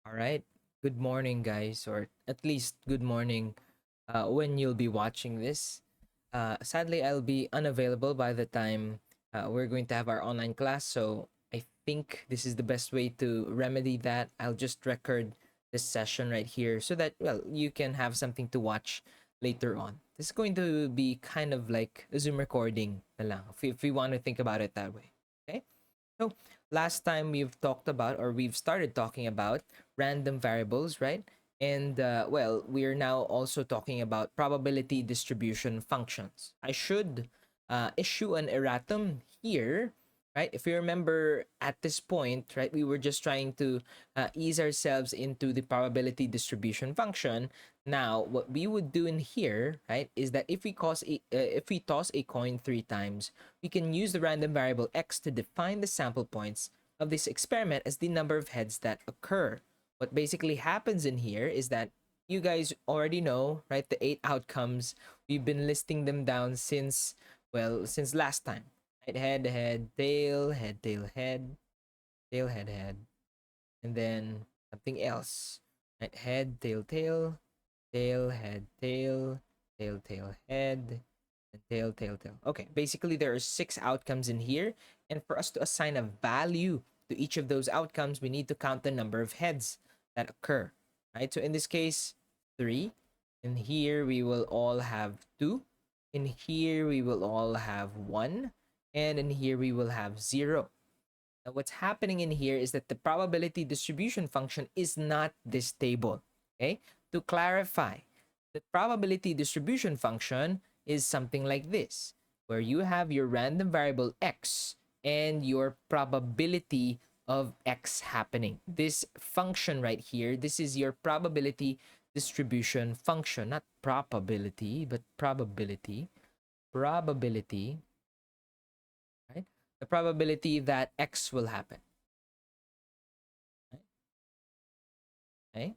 All right. Good morning, guys, or at least good morning when you'll be watching this. Sadly, I'll be unavailable by the time we're going to have our online class. So I think this is the best way to remedy that. I'll just record this session right here so that, well, you can have something to watch later on. This is going to be kind of like a Zoom recording na lang, if we want to think about it that way. Okay. So last time we've talked about, or we've started talking about random variables, right? And well, we're now also talking about probability distribution functions. I should issue an erratum here, right? If you remember at this point, right, we were just trying to ease ourselves into the probability distribution function. Now, what we would do in here, right, is that if we toss a coin 3 times, we can use the random variable x to define the sample points of this experiment as the number of heads that occur. What basically happens in here is that you guys already know, right, the 8 outcomes. We've been listing them down since, well, since last time. Right? Head, head, tail, head, tail, head, tail, head, head, and then something else. Right? Head, tail, tail, tail, head, tail, tail, tail, head, and tail, tail, tail. Okay, basically there are 6 outcomes in here, and for us to assign a value to each of those outcomes, we need to count the number of heads that occur. Right? So in this case, 3. In here we will all have 2. In here we will all have 1, and in here we will have 0. Now, what's happening in here is that the probability distribution function is not this table. Okay? To clarify, the probability distribution function is something like this, where you have your random variable x and your probability of x happening. This function right here, this is your probability distribution function, not probability, but probability. Probability, right? The probability that x will happen. Right? Okay.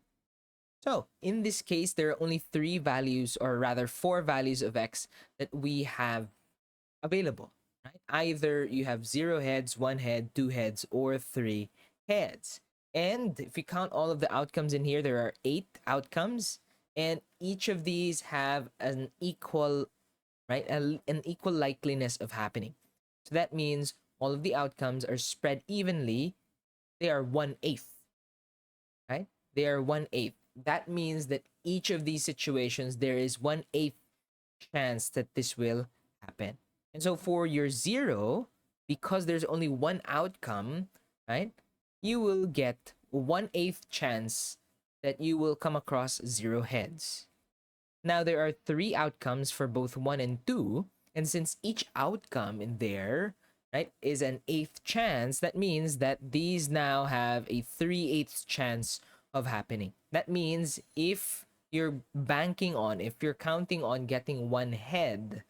So in this case, there are only 3 values, or rather 4 values of x that we have available. Right? Either you have 0 heads, 1 head, 2 heads, or 3 heads. And if we count all of the outcomes in here, there are 8 outcomes, and each of these have an equal, right, an equal likeliness of happening. So that means all of the outcomes are spread evenly. They are 1/8, right? They are 1/8. That means that each of these situations, there is 1/8 chance that this will happen. And so for your 0, because there's only one outcome, right? You will get 1/8 chance that you will come across 0 heads. Now there are 3 outcomes for both 1 and 2, and since each outcome in there, right, is an 1/8 chance, that means that these now have a 3/8 chance of happening. That means if you're banking on, if you're counting on getting 1 head,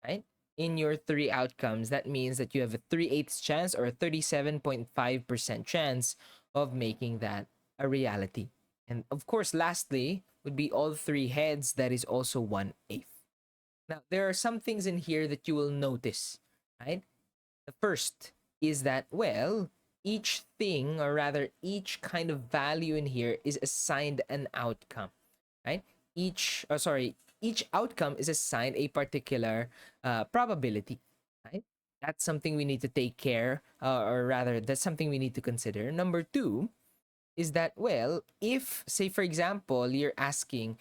right, in your 3 outcomes, that means that you have a 3/8 chance, or a 37.5% chance of making that a reality. And of course, lastly, would be all 3 heads, that is also 1/8. Now, there are some things in here that you will notice, right? The first is that, well, each thing, or rather each kind of value in here, is assigned an outcome, right? Each outcome is assigned a particular probability, right? That's something we need to take care, or rather, that's something we need to consider. Number 2 is that, well, if, say, for example, you're asking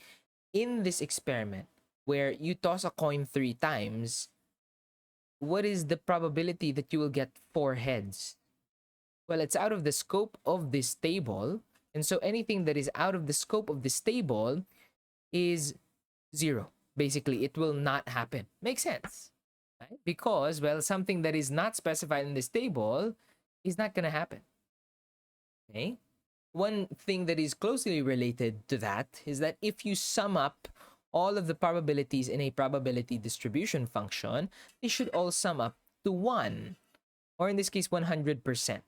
in this experiment where you toss a coin 3 times, what is the probability that you will get 4 heads? Well, it's out of the scope of this table. And so anything that is out of the scope of this table is 0. Basically, it will not happen. Makes sense, right? Because, well, something that is not specified in this table is not going to happen. Okay? One thing that is closely related to that is that if you sum up all of the probabilities in a probability distribution function, they should all sum up to 1, or in this case, 100%,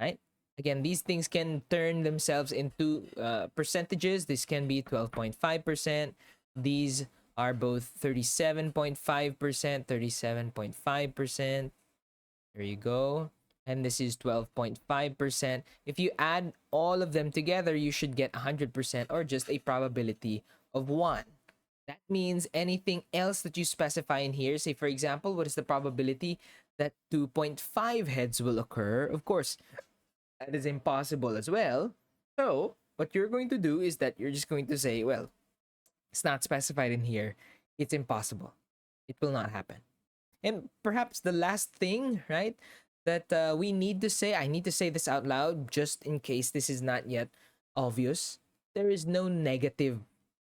right? Again, these things can turn themselves into percentages. This can be 12.5%. These are both 37.5%, 37.5%. There you go. and this is 12.5%. If you add all of them together, you should get 100% or just a probability of 1. That means anything else that you specify in here, say for example, what is the probability that 2.5 heads will occur? Of course, that is impossible as well. So what you're going to do is that you're just going to say, well, it's not specified in here. It's impossible. It will not happen. And perhaps the last thing, right, that we need to say, I need to say this out loud just in case this is not yet obvious. There is no negative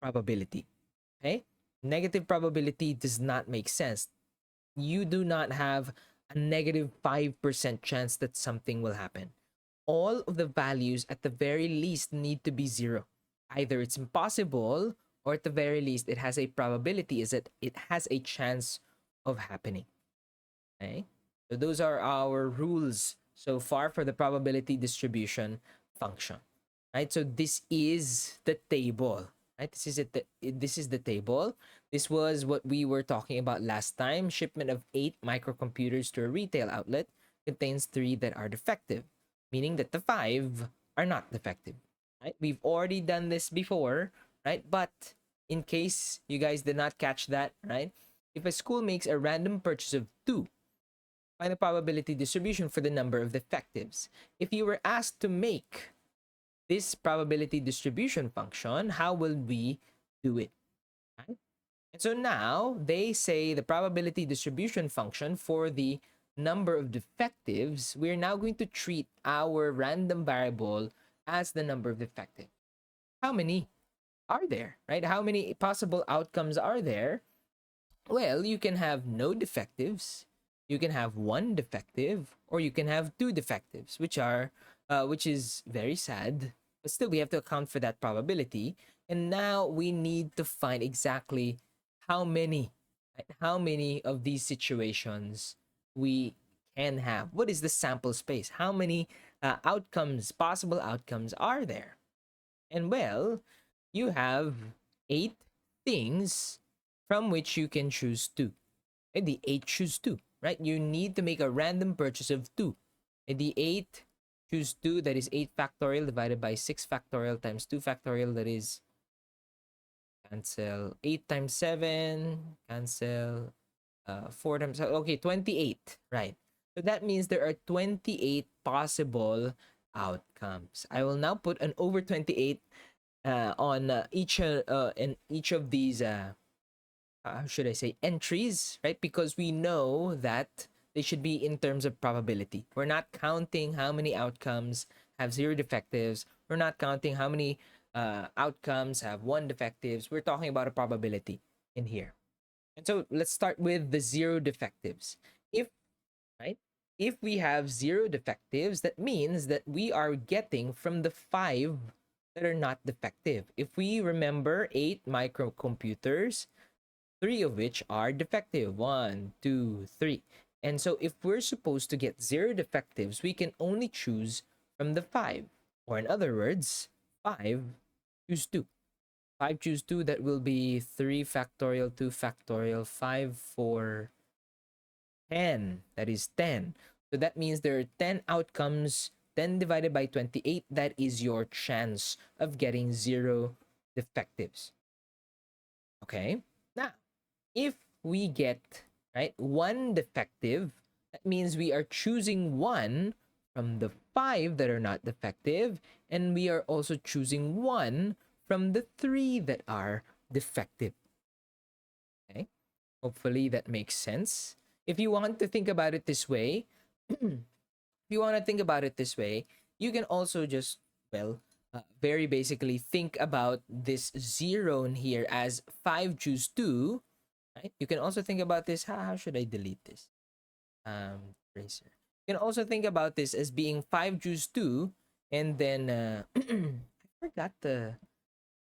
probability. Okay? Negative probability does not make sense. You do not have a negative 5% chance that something will happen. All of the values at the very least need to be 0. Either it's impossible or at the very least it has a probability, is that it has a chance of happening. Okay? So those are our rules so far for the probability distribution function. Right? So this is the table. Right? This is the table. This was what we were talking about last time. Shipment of 8 microcomputers to a retail outlet contains 3 that are defective, meaning that the 5 are not defective. Right? We've already done this before, right? But in case you guys did not catch that, right? If a school makes a random purchase of 2, find the probability distribution for the number of defectives. If you were asked to make this probability distribution function, how will we do it? Right? And so now they say the probability distribution function for the number of defectives, we're now going to treat our random variable as the number of defectives. How many are there, right? How many possible outcomes are there? Well, you can have no defectives, you can have 1 defective, or you can have 2 defectives, which is very sad. But still, we have to account for that probability. And now we need to find exactly how many, right? How many of these situations we can have. What is the sample space? How many possible outcomes are there? And well, you have 8 things from which you can choose 2. And the 8 choose 2, right? You need to make a random purchase of 2. And the 8 choose 2, that is 8 factorial divided by 6 factorial times 2 factorial, that is cancel 8 times 7, cancel 4 times, okay, 28, right? So that means there are 28 possible outcomes. I will now put an over 28 on each of these should I say entries, right? Because we know that they should be in terms of probability. We're not counting how many outcomes have 0 defectives. We're not counting how many outcomes have 1 defectives. We're talking about a probability in here. And so let's start with the 0 defectives. If we have 0 defectives, that means that we are getting from the 5 that are not defective. If we remember 8 microcomputers, 3 of which are defective. 1, 2, 3. And so if we're supposed to get 0 defectives, we can only choose from the 5. Or in other words, 5 choose 2. 5 choose 2, that will be 3 factorial, 2 factorial, 5, 4, 10. That is 10. So that means there are 10 outcomes. 10 divided by 28, that is your chance of getting 0 defectives. Okay? Now, if we get, right, 1 defective, that means we are choosing 1 from the 5 that are not defective, and we are also choosing 1 from the 3 that are defective. Okay? Hopefully that makes sense. If you want to think about it this way, you can also just, well, very basically think about this 0 in here as 5 choose 2, right? You can also think about this, how should I delete this? Eraser. You can also think about this as being 5 choose 2, and then, I forgot the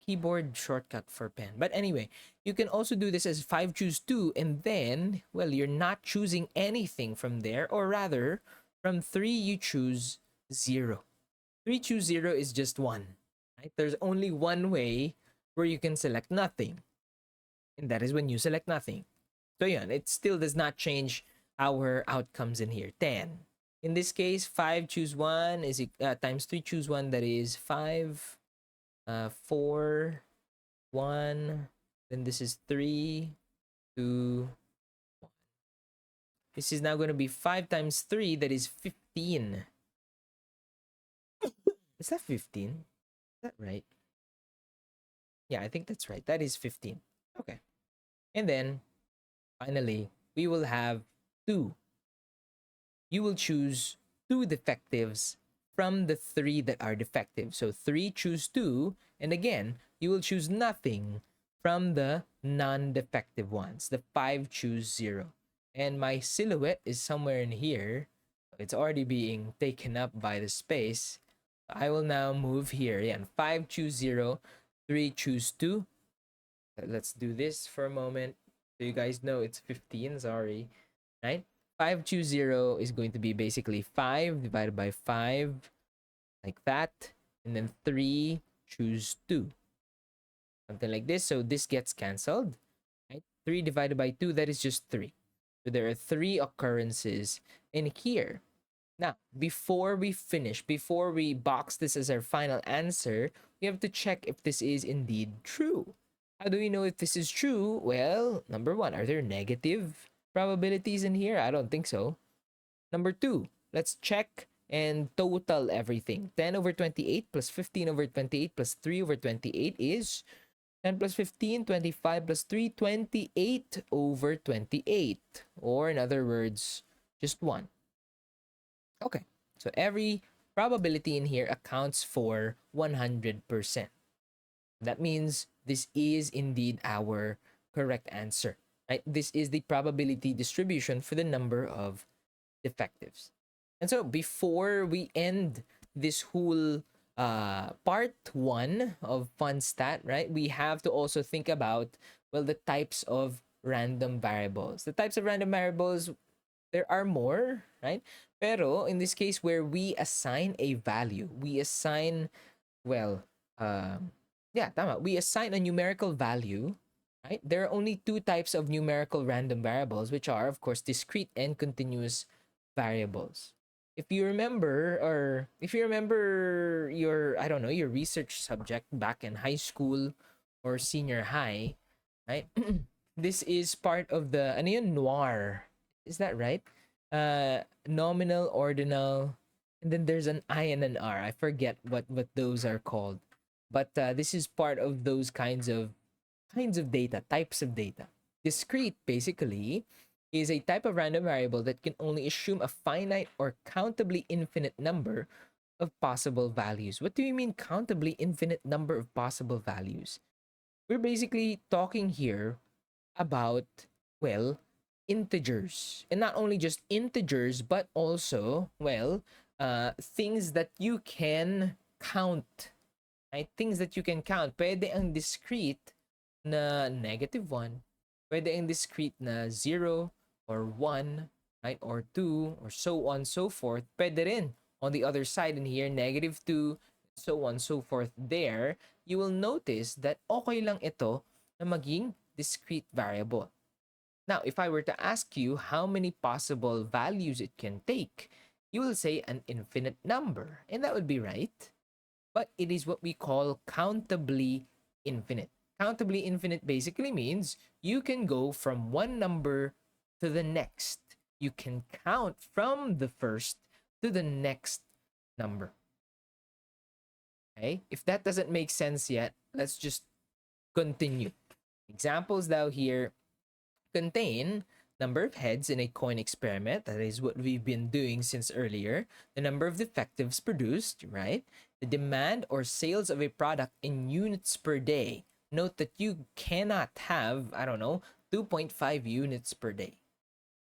keyboard shortcut for pen. But anyway, you can also do this as 5 choose 2, and then, well, you're not choosing anything from there, or rather, from 3 you choose 0. 3 choose 0 is just 1, right? There's only one way where you can select nothing, and that is when you select nothing. So yeah, it still does not change our outcomes in here. 10, In this case, 5 choose 1 is times 3 choose 1, that is 5, 4, 1. Then this is 3, 2. This is now going to be 5 times 3, that is 15. Is that 15? Is that right? Yeah, I think that's right. That is 15. Okay. And then, finally, we will have 2. You will choose 2 defectives from the 3 that are defective. So 3 choose 2, and again, you will choose nothing from the non-defective ones. The 5 choose 0. And my silhouette is somewhere in here. It's already being taken up by the space. I will now move here. Yeah, and 5 choose 0, 3 choose 2. Let's do this for a moment. So you guys know it's 15, sorry. Right? 5 choose 0 is going to be basically 5 divided by 5, like that. And then 3 choose 2. Something like this. So this gets cancelled. Right? 3 divided by 2, that is just 3. So there are 3 occurrences in here. Now, before we finish, before we box this as our final answer, we have to check if this is indeed true. How do we know if this is true? Well, number 1, are there negative probabilities in here? I don't think so. Number 2, let's check and total everything. 10 over 28 plus 15 over 28 plus 3 over 28 is 10 plus 15, 25 plus 3, 28 over 28. Or in other words, just 1. Okay, so every probability in here accounts for 100%. That means this is indeed our correct answer, right? This is the probability distribution for the number of defectives. And so before we end this whole part 1 of FNDSTAT, right, we have to also think about, well, the types of random variables. The types of random variables, there are more, right? Pero in this case where we assign a value, we assign, well, tama. We assign a numerical value, right? There are only 2 types of numerical random variables, which are, of course, discrete and continuous variables. If you remember, or if you remember your, I don't know, your research subject back in high school or senior high, right? This is part of the, ano yun, noir. Is that right? Nominal, ordinal, and then there's an I and an R. I forget what those are called. But this is part of those kinds of data, types of data. Discrete, basically, is a type of random variable that can only assume a finite or countably infinite number of possible values. What do you mean countably infinite number of possible values? We're basically talking here about, well, integers. And not only just integers, but also, well, things that you can count. Right? Things that you can count. Pwede ang discrete na -1. Pwede ang discrete na 0 or 1, right? Or 2, or so on so forth. Pwede rin on the other side in here, -2, so on so forth there. You will notice that okay lang ito na maging discrete variable. Now, if I were to ask you how many possible values it can take, you will say an infinite number. And that would be right. But it is what we call countably infinite. Countably infinite basically means you can go from one number to the next. You can count from the first to the next number. Okay? If that doesn't make sense yet, let's just continue. Examples now here contain number of heads in a coin experiment. That is what we've been doing since earlier. The number of defectives produced, right? The demand or sales of a product in units per day. Note that you cannot have, I don't know, 2.5 units per day.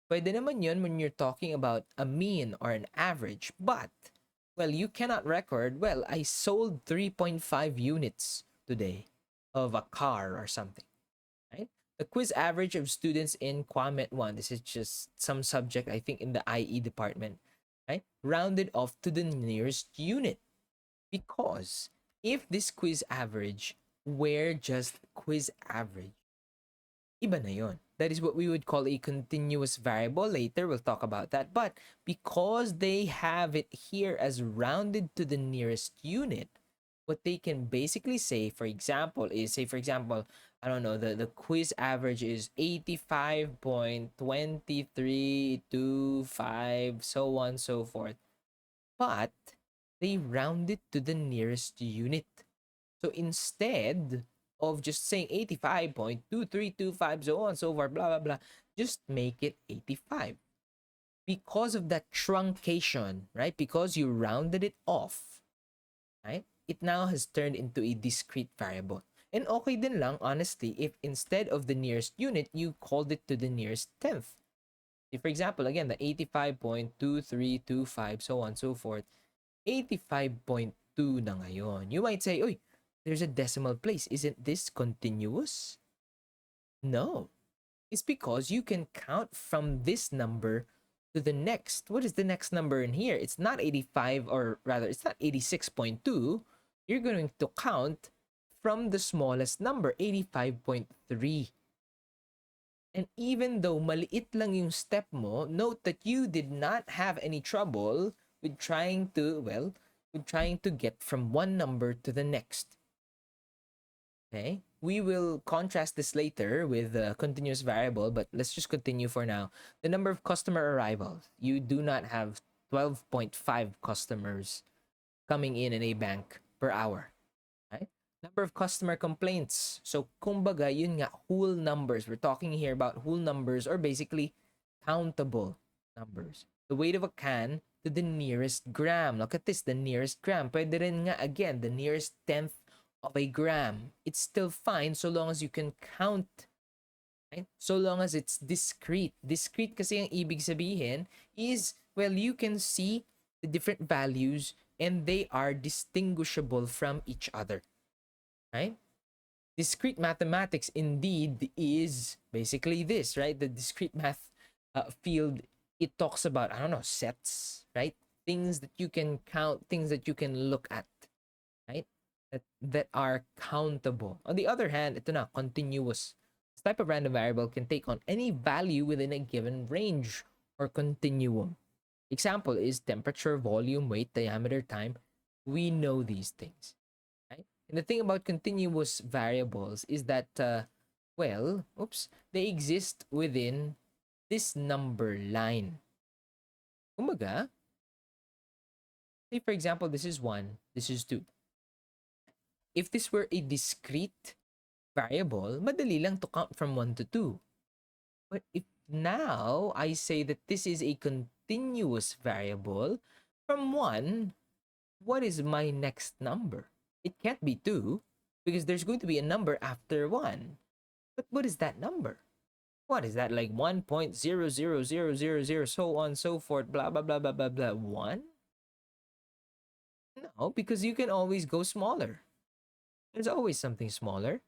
Pwede naman yun when you're talking about a mean or an average. But, well, you cannot record, well, I sold 3.5 units today of a car or something, right? The quiz average of students in Quamet 1, this is just some subject, I think, in the IE department, right? Rounded off to the nearest unit. Because if this quiz average were just quiz average, iba na yon. That is what we would call a continuous variable. Later, we'll talk about that. But because they have it here as rounded to the nearest unit, what they can basically say, for example, is say, for example, I don't know, the quiz average is 85.2325, so on and so forth. But they round it to the nearest unit. So instead of just saying 85.2325, so on and so forth, blah, blah, blah, just make it 85. Because of that truncation, right? Because you rounded it off, right? It now has turned into a discrete variable. And okay din lang, honestly, if instead of the nearest unit, you called it to the nearest tenth. If, for example, again, the 85.2325, so on and so forth, 85.2 na ngayon. You might say, oy, there's a decimal place. Isn't this continuous? No. It's because you can count from this number to the next. What is the next number in here? It's not 85, or rather, it's not 86.2. You're going to count from the smallest number, 85.3. And even though maliit lang yung step mo, note that you did not have any trouble with trying to, well, with trying to get from one number to the next. Okay? We will contrast this later with a continuous variable, but let's just continue for now. The number of customer arrivals. You do not have 12.5 customers coming in a bank per hour. Right? Number of customer complaints. So, kumbaga, yun nga, whole numbers. We're talking here about whole numbers, or basically countable numbers. The weight of a can to the nearest gram. Look at this, the nearest gram. Pwede rin nga, again, the nearest tenth of a gram. It's still fine so long as you can count. Right? So long as it's discrete. Discrete kasi ang ibig sabihin is, well, you can see the different values and they are distinguishable from each other. Right? Discrete mathematics indeed is basically this, right? The discrete math field, it talks about, I don't know, sets, right? Things that you can count, things that you can look at, right? That are countable. On the other hand, ito na, continuous. This type of random variable can take on any value within a given range or continuum. Example is temperature, volume, weight, diameter, time. We know these things. And the thing about continuous variables is that, well, they exist within this number line. Kumbaga, say for example, this is 1, this is 2. If this were a discrete variable, madali lang to count from 1 to 2. But if now I say that this is a continuous variable, from 1, what is my next number? It can't be 2 because there's going to be a number after 1. But what is that number? What is that, like 1.00000, so on so forth, blah blah blah blah blah blah 1? No, because you can always go smaller. There's always something smaller.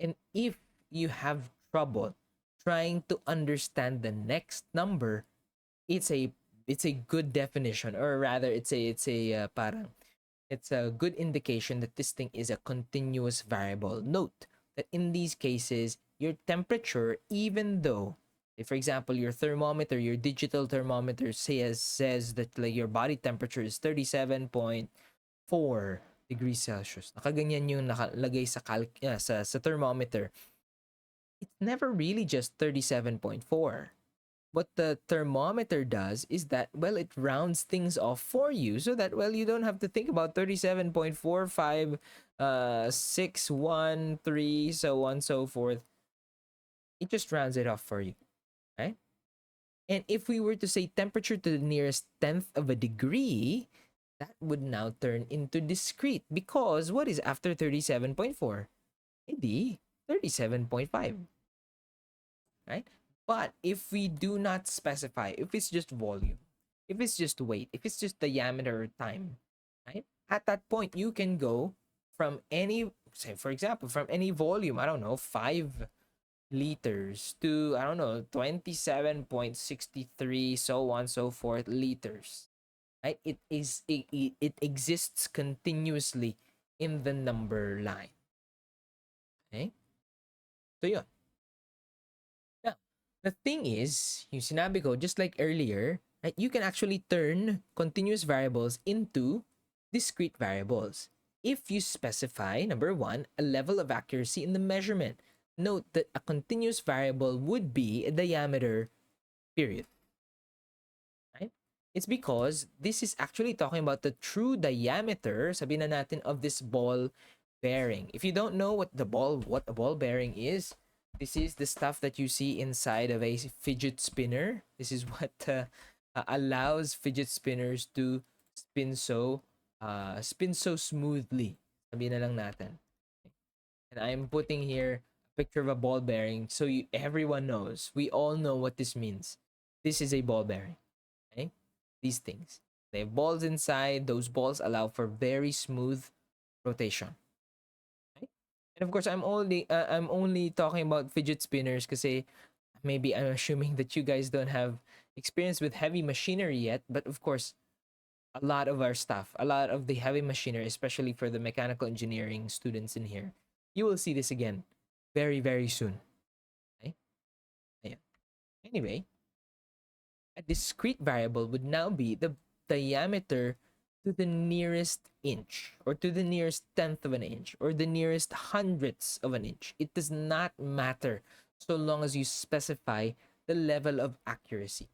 And if you have trouble trying to understand the next number, it's a good definition, or rather it's a parang it's a good indication that this thing is a continuous variable. Note that in these cases, your temperature, even though, for example, your thermometer, your digital thermometer says that like your body temperature is 37.4 degrees Celsius. Nakaganyan yung nakalagay sa thermometer. It's never really just 37.4. What the thermometer does is that, well, it rounds things off for you so that, well, you don't have to think about 37.45, 613, so on and so forth. It just rounds it off for you, right? And if we were to say temperature to the nearest tenth of a degree, that would now turn into discrete, because what is after 37.4? Hindi, 37.5, right? But if we do not specify, if it's just volume, if it's just weight, if it's just diameter or time, right? At that point, you can go from any, say, for example, from any volume, I don't know, 5 liters to, I don't know, 27.63, so on, so forth, liters, right? It exists continuously in the number line. Okay? So, yun. The thing is, yung sinabi ko, just like earlier, right, you can actually turn continuous variables into discrete variables if you specify, number one, a level of accuracy in the measurement. Note that a continuous variable would be a diameter, period. Right? It's because this is actually talking about the true diameter, sabihin na natin, of this ball bearing. If you don't know what a ball bearing is, this is the stuff that you see inside of a fidget spinner. This is what allows fidget spinners to spin so smoothly. Sabihin na lang natin. And I'm putting here a picture of a ball bearing so everyone knows. We all know what this means. This is a ball bearing. Okay? These things. They have balls inside. Those balls allow for very smooth rotation. Okay? And of course, I'm only talking about fidget spinners because maybe I'm assuming that you guys don't have experience with heavy machinery yet. But of course, a lot of our stuff, a lot of the heavy machinery, especially for the mechanical engineering students in here, you will see this again very, very soon. Okay? Ayan. Anyway, a discrete variable would now be the diameter to the nearest inch or to the nearest tenth of an inch or the nearest hundredths of an inch. It does not matter so long as you specify the level of accuracy.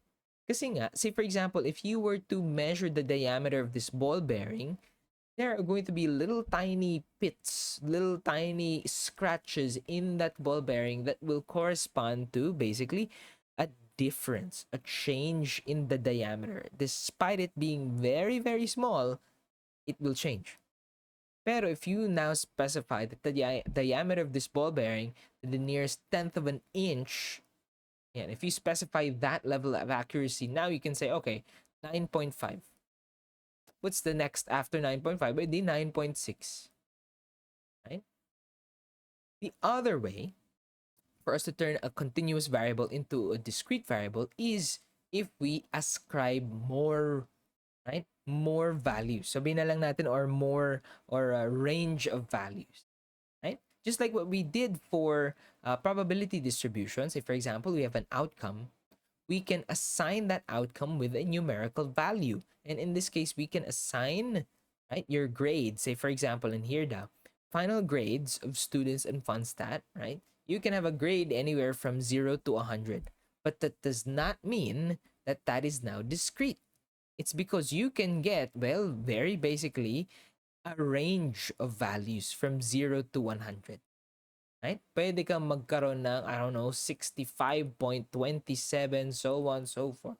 Kasi nga, say for example, if you were to measure the diameter of this ball bearing, there are going to be little tiny pits, little tiny scratches in that ball bearing that will correspond to basically a difference, a change in the diameter. Despite it being very, very small, it will change. Pero if you now specify that the diameter of this ball bearing to the nearest tenth of an inch, and if you specify that level of accuracy, now you can say, okay, 9.5. What's the next after 9.5? Edi 9.6. Right? The other way for us to turn a continuous variable into a discrete variable is if we ascribe more, right? More values. Sabihin na lang natin or more or a range of values. Right? Just like what we did for probability distributions. If, for example, we have an outcome, we can assign that outcome with a numerical value. And in this case, we can assign, right, your grades. Say, for example, in here now, final grades of students in FNDSTAT, right? You can have a grade anywhere from 0 to 100. But that does not mean that that is now discrete. It's because you can get, well, very basically, a range of values from 0 to 100. Right? Pwede kang magkaroon ng, I don't know, 65.27, so on, so forth.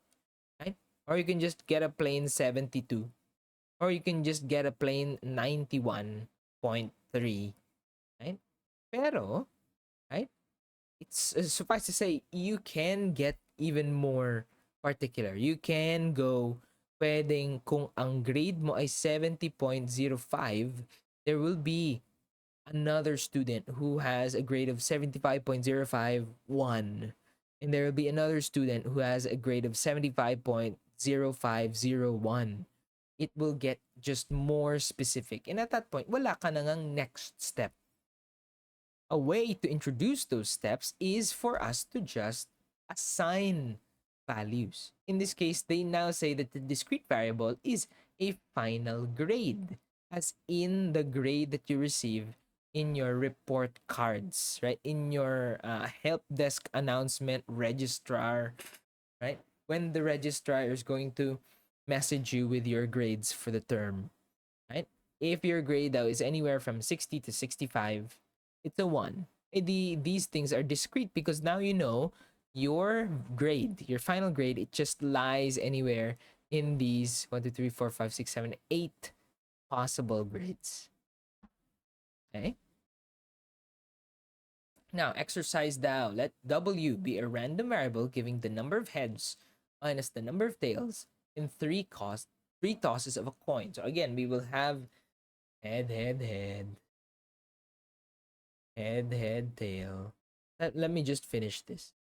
Right? Or you can just get a plain 72. Or you can just get a plain 91.3. Right? Pero, right? It's suffice to say, you can get even more particular. You can go, pwedeng kung ang grade mo ay 70.05, there will be another student who has a grade of 75.051, and there will be another student who has a grade of 75.0501. It will get just more specific, and at that point wala ka na ngang next step. A way to introduce those steps is for us to just assign values. In this case, they now say that the discrete variable is a final grade, as in the grade that you receive in your report cards, right? In your help desk announcement registrar, right? When the registrar is going to message you with your grades for the term, right? If your grade though is anywhere from 60 to 65, it's a 1. These things are discrete because now you know your grade, your final grade, it just lies anywhere in these 1, 2, 3, 4, 5, 6, 7, 8 possible grades. Okay? Now, exercise thou. Let W be a random variable giving the number of heads minus the number of tails in three tosses of a coin. So again, we will have head, head, head, head, head, tail. Let me just finish this.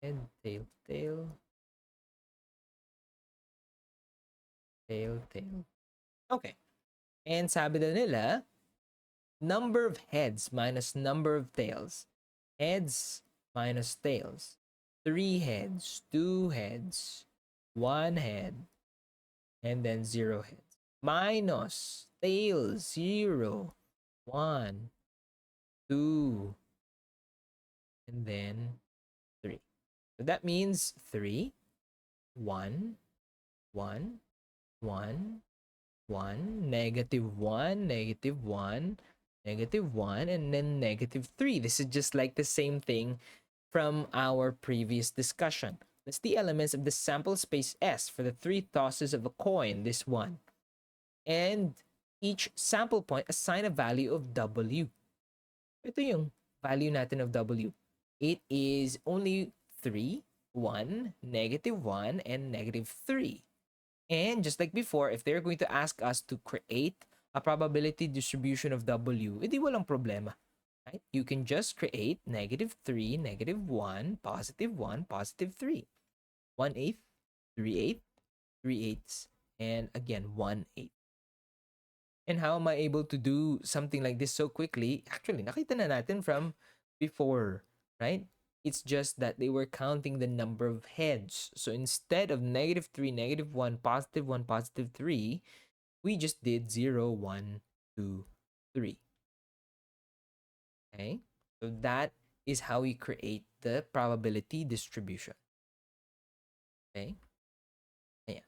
Head, tail, tail, tail, tail. Okay. And sabi daw nila, number of heads minus number of tails Heads minus tails. 3 heads, 2 heads, 1 head, and then 0 heads. Minus tails, 0, 1, 2, and then 3. So that means 3, 1, 1, 1, 1, negative 1, negative 1, negative 1, and then negative 3. This is just like the same thing from our previous discussion. That's the elements of the sample space S for the 3 tosses of a coin, this one. And each sample point assign a value of W. Ito yung value natin of W. It is only 3, 1, negative 1, and negative 3. And just like before, if they're going to ask us to create a probability distribution of W, edi walang problema. Right? You can just create negative 3, negative 1, positive 1, positive 3. 1/8, 3/8, 3/8, and again 1/8. And how am I able to do something like this so quickly? Actually, nakita na natin from before, right? It's just that they were counting the number of heads. So instead of negative 3, negative 1, positive 1, positive 3, we just did 0, 1, 2, 3. Okay? So that is how we create the probability distribution. Okay? Ayan.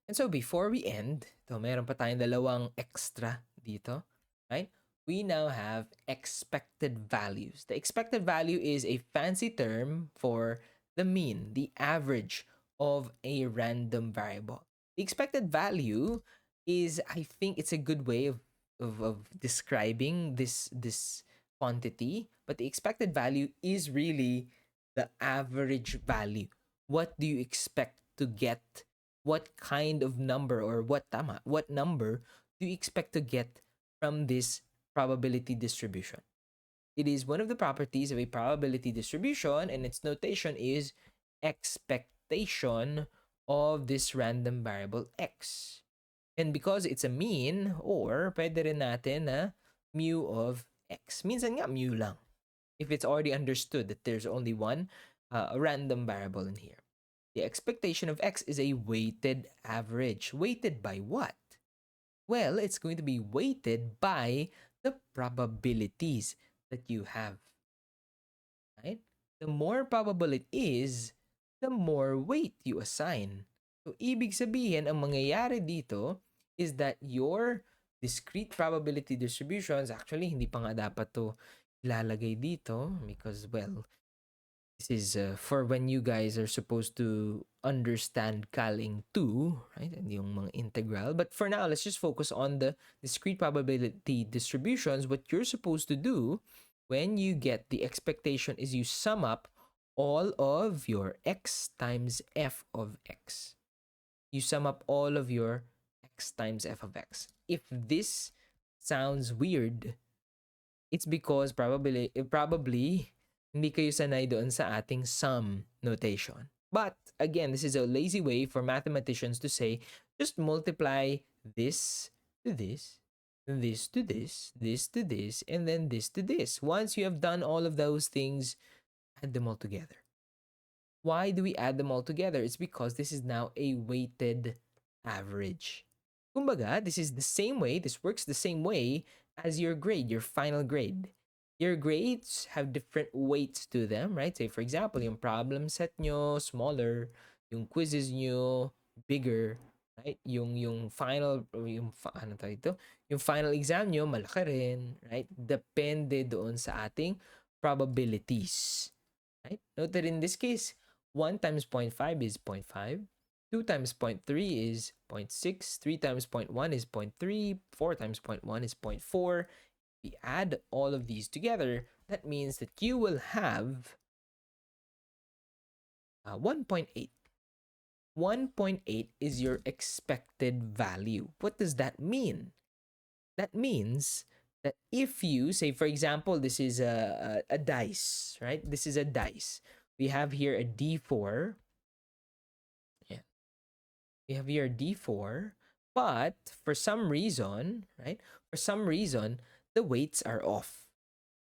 And so before we end, meron pa tayong dalawang extra dito, right? We now have expected values. The expected value is a fancy term for the mean, the average of a random variable. The expected value is, I think it's a good way of describing this quantity, but the expected value is really the average value. What do you expect to get? What kind of number, or what number do you expect to get from this probability distribution? It is one of the properties of a probability distribution, and its notation is expectation of this random variable x. And because it's a mean, or pwede rin natin na mu of x. Minsan nga mu lang, if it's already understood that there's only one random variable in here. The expectation of x is a weighted average. Weighted by what? Well, it's going to be weighted by the probabilities that you have. Right? The more probable it is, the more weight you assign. So, ibig sabihin, ang mangyayari dito is that your discrete probability distributions, actually, hindi pa nga dapat to ilalagay dito because, well, this is for when you guys are supposed to understand Caling 2, right? And yung mga integral. But for now, let's just focus on the discrete probability distributions. What you're supposed to do when you get the expectation is you sum up all of your x times f of x. You sum up all of your x times f of x. If this sounds weird, it's because probably hindi kayo sanay doon sa ating sum notation. But again, this is a lazy way for mathematicians to say, just multiply this to this, this to this, this to this, and then this to this. Once you have done all of those things, add them all together. Why do we add them all together? It's because this is now a weighted average. Kumbaga, this is the same way, this works the same way as your grade, your final grade. Your grades have different weights to them, right? Say, for example, yung problem set nyo, smaller. Yung quizzes nyo, bigger. Right? Yung final, ano tayo ito? Yung final exam nyo, malaki rin. Right? Depende doon sa ating probabilities. Right? Note that in this case, 1 times 0.5 is 0.5. 2 times 0.3 is 0.6. 3 times 0.1 is 0.3. 4 times 0.1 is 0.4. We add all of these together, that means that you will have 1.8. 1.8 is your expected value. What does that mean? That means that if you, say for example, this is a dice, right? This is a dice. We have here a D4. Yeah. We have here a D4, but for some reason, right? For some reason, the weights are off.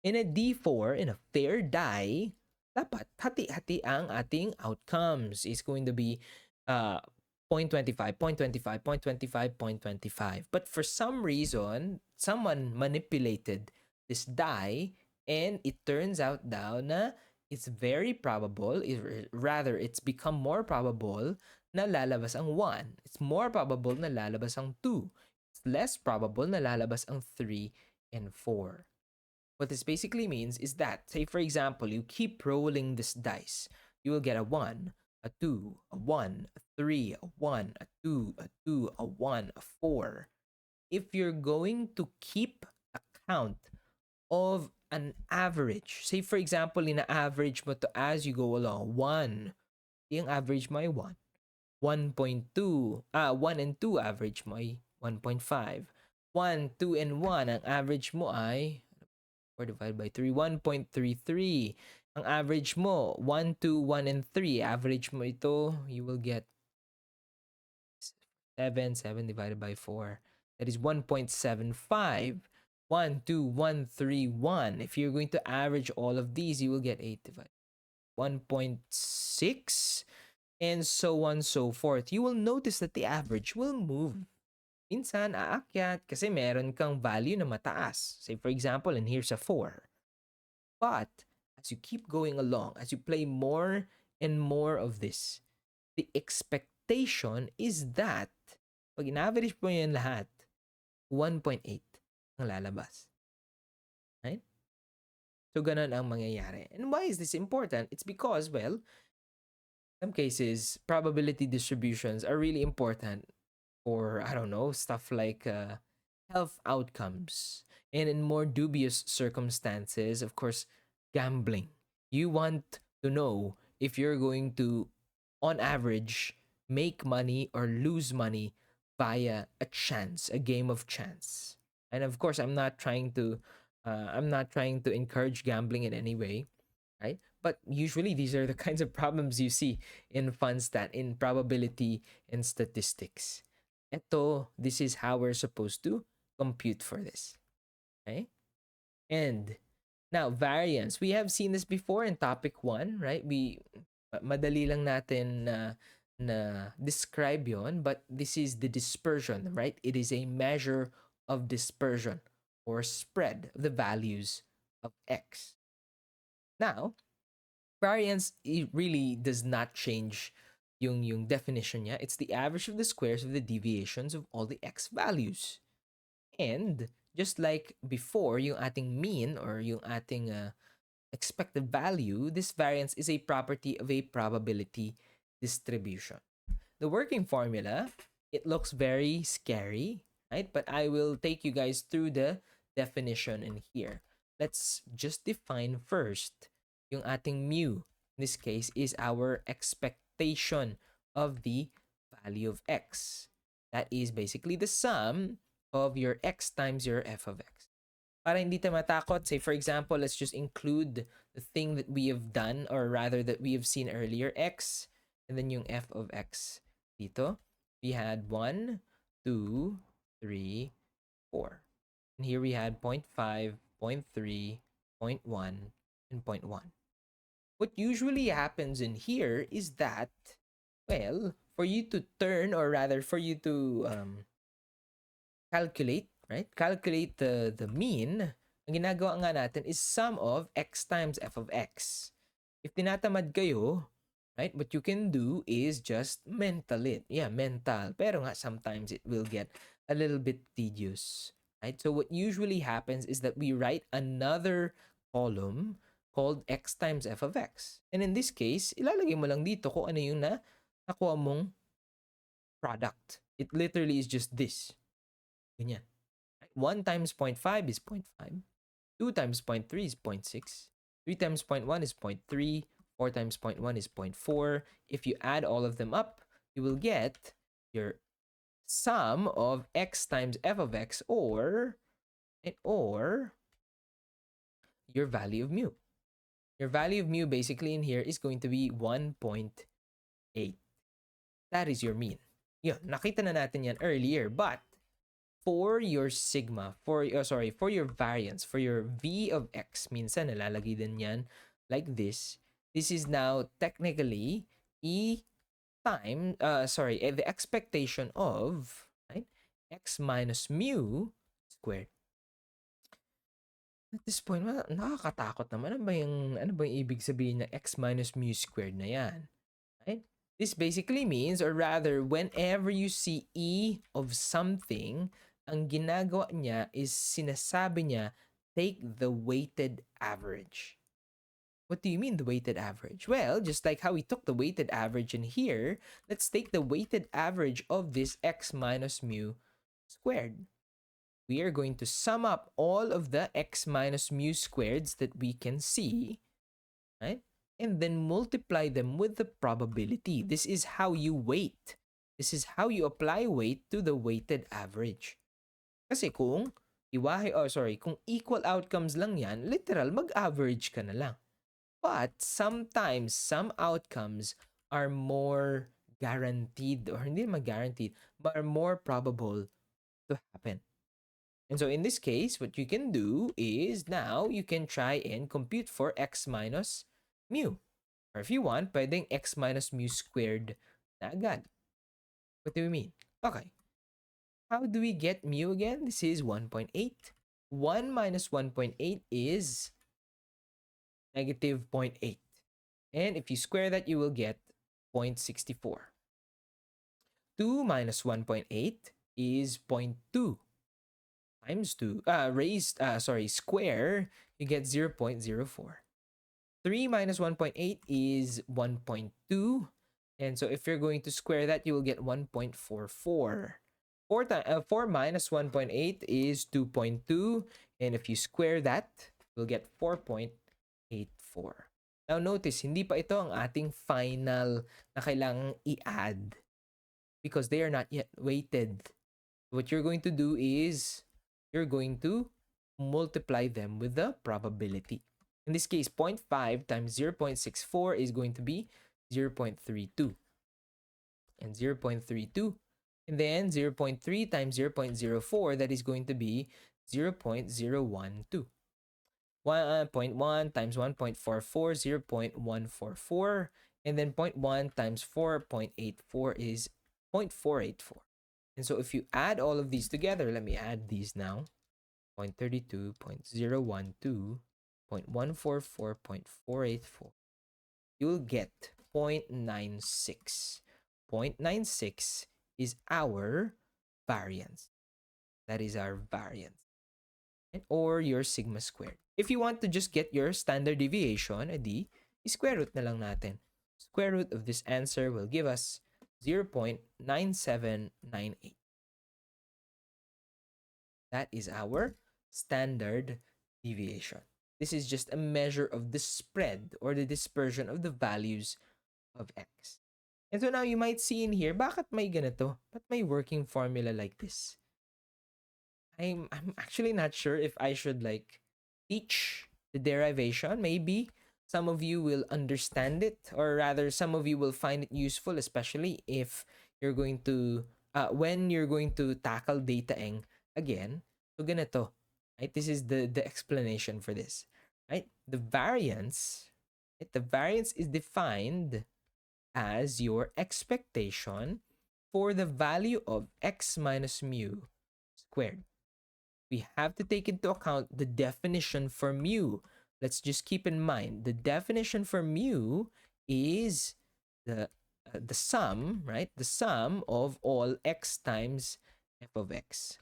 In a D4, in a fair die, dapat hati-hati ang ating outcomes. Is going to be uh, 0.25, 0.25, 0.25, 0.25. But for some reason, someone manipulated this die and it turns out daw na it's very probable, rather it's become more probable na lalabas ang 1. It's more probable na lalabas ang 2. It's less probable na lalabas ang 3 and 4. What this basically means is that, say for example, you keep rolling this dice. You will get a 1, a 2, a 1, a 3, a 1, a 2, a 2, a 1, a 4. If you're going to keep account of an average, say for example, ina-average mo to as you go along, 1, yung average mo ay 1. 1.2, 1 and 2 average mo ay 1.5. 1, 2, and 1, ang average mo ay 4 divided by 3, 1.33. Ang average mo, 1, 2, 1, and 3. Average mo ito, you will get 7. 7 divided by 4. That is 1.75. 1, 2, 1, 3, 1. If you're going to average all of these, you will get 8 divided 1.6, and so on so forth. You will notice that the average will move. Minsan, aakyat kasi meron kang value na mataas. Say for example, and here's a 4. But as you keep going along, as you play more and more of this, the expectation is that pag in-average mo yan lahat, 1.8 ang lalabas. Right? So, ganun ang mangyayari. And why is this important? It's because, well, some cases, probability distributions are really important for, I don't know, stuff like health outcomes. And in more dubious circumstances, of course, gambling. You want to know if you're going to, on average, make money or lose money via a chance, a game of chance. And of course, I'm not trying to encourage gambling in any way, right? But usually these are the kinds of problems you see in FNDSTAT, in probability and statistics. This is how we're supposed to compute for this. Okay? And now, variance. We have seen this before in topic 1, right? Madali lang natin na describe yon, but this is the dispersion, right? It is a measure of dispersion or spread of the values of x. Now, variance, it really does not change yung definition niya. It's the average of the squares of the deviations of all the x values. And just like before, yung ating mean or yung ating expected value, this variance is a property of a probability distribution. The working formula, it looks very scary, right? But I will take you guys through the definition in here. Let's just define first yung ating mu. In this case is our expectation of the value of x. That is basically the sum of your x times your f of x. Para hindi tayo matakot, say for example, let's just include the thing that we have done, or rather that we have seen earlier, x, and then yung f of x dito. We had 1, 2, 3, 4. And here we had 0.5, 0.3, 0.1, and 0.1. What usually happens in here is that, well, for you to turn, or rather for you to calculate, right? Calculate the mean, ang ginagawa nga natin is sum of x times f of x. If tinatamad kayo, right, what you can do is just mental it. Yeah, mental. Pero nga, sometimes it will get a little bit tedious, right? So what usually happens is that we write another column called x times f of x. And in this case, ilalagay mo lang dito kung ano yung nakuha mong product. It literally is just this. Ganyan. 1 times 0.5 is 0.5. 2 times 0.3 is 0.6. 3 times 0.1 is 0.3. 4 times 0.1 is 0.4. If you add all of them up, you will get your sum of x times f of x, or your value of mu. Your value of mu basically in here is going to be 1.8. That is your mean. Yun, nakita na natin yan earlier, but for your sigma, for your variance, for your v of x, minsan nalalagay din yan like this. This is now technically e the expectation of, right, x minus mu squared. At this point, nakakatakot naman. Ano ba yung ibig sabihin ng x minus mu squared na yan? Right? This basically means, or rather, whenever you see e of something, ang ginagawa niya is sinasabi niya, take the weighted average. What do you mean the weighted average? Well, just like how we took the weighted average in here, let's take the weighted average of this x minus mu squared. We are going to sum up all of the x minus mu squareds that we can see, right? And then multiply them with the probability. This is how you weight. This is how you apply weight to the weighted average. Kasi kung kung equal outcomes lang yan, literal, mag-average ka na lang. But sometimes, some outcomes are more guaranteed, or hindi naman guaranteed, but are more probable to happen. And so in this case, what you can do is now you can try and compute for x minus mu. Or if you want, pwedeng x minus mu squared na agad. What do we mean? Okay. How do we get mu again? This is 1.8. 1 minus 1.8 is negative 0.8. And if you square that, you will get 0.64. 2 minus 1.8 is 0.2. Times 2, square, you get 0.04. 3 minus 1.8 is 1.2. And so if you're going to square that, you will get 1.44. 4 minus 1.8 is 2.2. And if you square that, you'll get 4.84. Now notice, hindi pa ito ang ating final na kailangang i-add because they are not yet weighted. What you're going to do is you're going to multiply them with the probability. In this case, 0.5 times 0.64 is going to be 0.32. And 0.32. And then 0.3 times 0.04, that is going to be 0.012. 1.1 times 1.44, 0.144. And then 0.1 times 4.84 is 0.484. And so if you add all of these together, let me add these now. 0.32, 0.012, 0.144, 0.484. You'll get 0.96. 0.96 is our variance. That is our variance. Or your sigma squared. If you want to just get your standard deviation, edi, square root na lang natin. Square root of this answer will give us 0.9798. That is our standard deviation. This is just a measure of the spread or the dispersion of the values of x. And so now you might see in here, bakit may ganito? Ba't may working formula like this? I'm actually not sure if I should like teach the derivation. Maybe some of you will understand it, or rather some of you will find it useful, especially if you're going to when you're going to tackle dataing again. So ganito, right? This is the explanation for this, right? The variance, right? The variance is defined as your expectation for the value of x minus mu squared. We have to take into account the definition for mu. Let's just keep in mind the definition for mu is the sum, right? The sum of all x times f of x.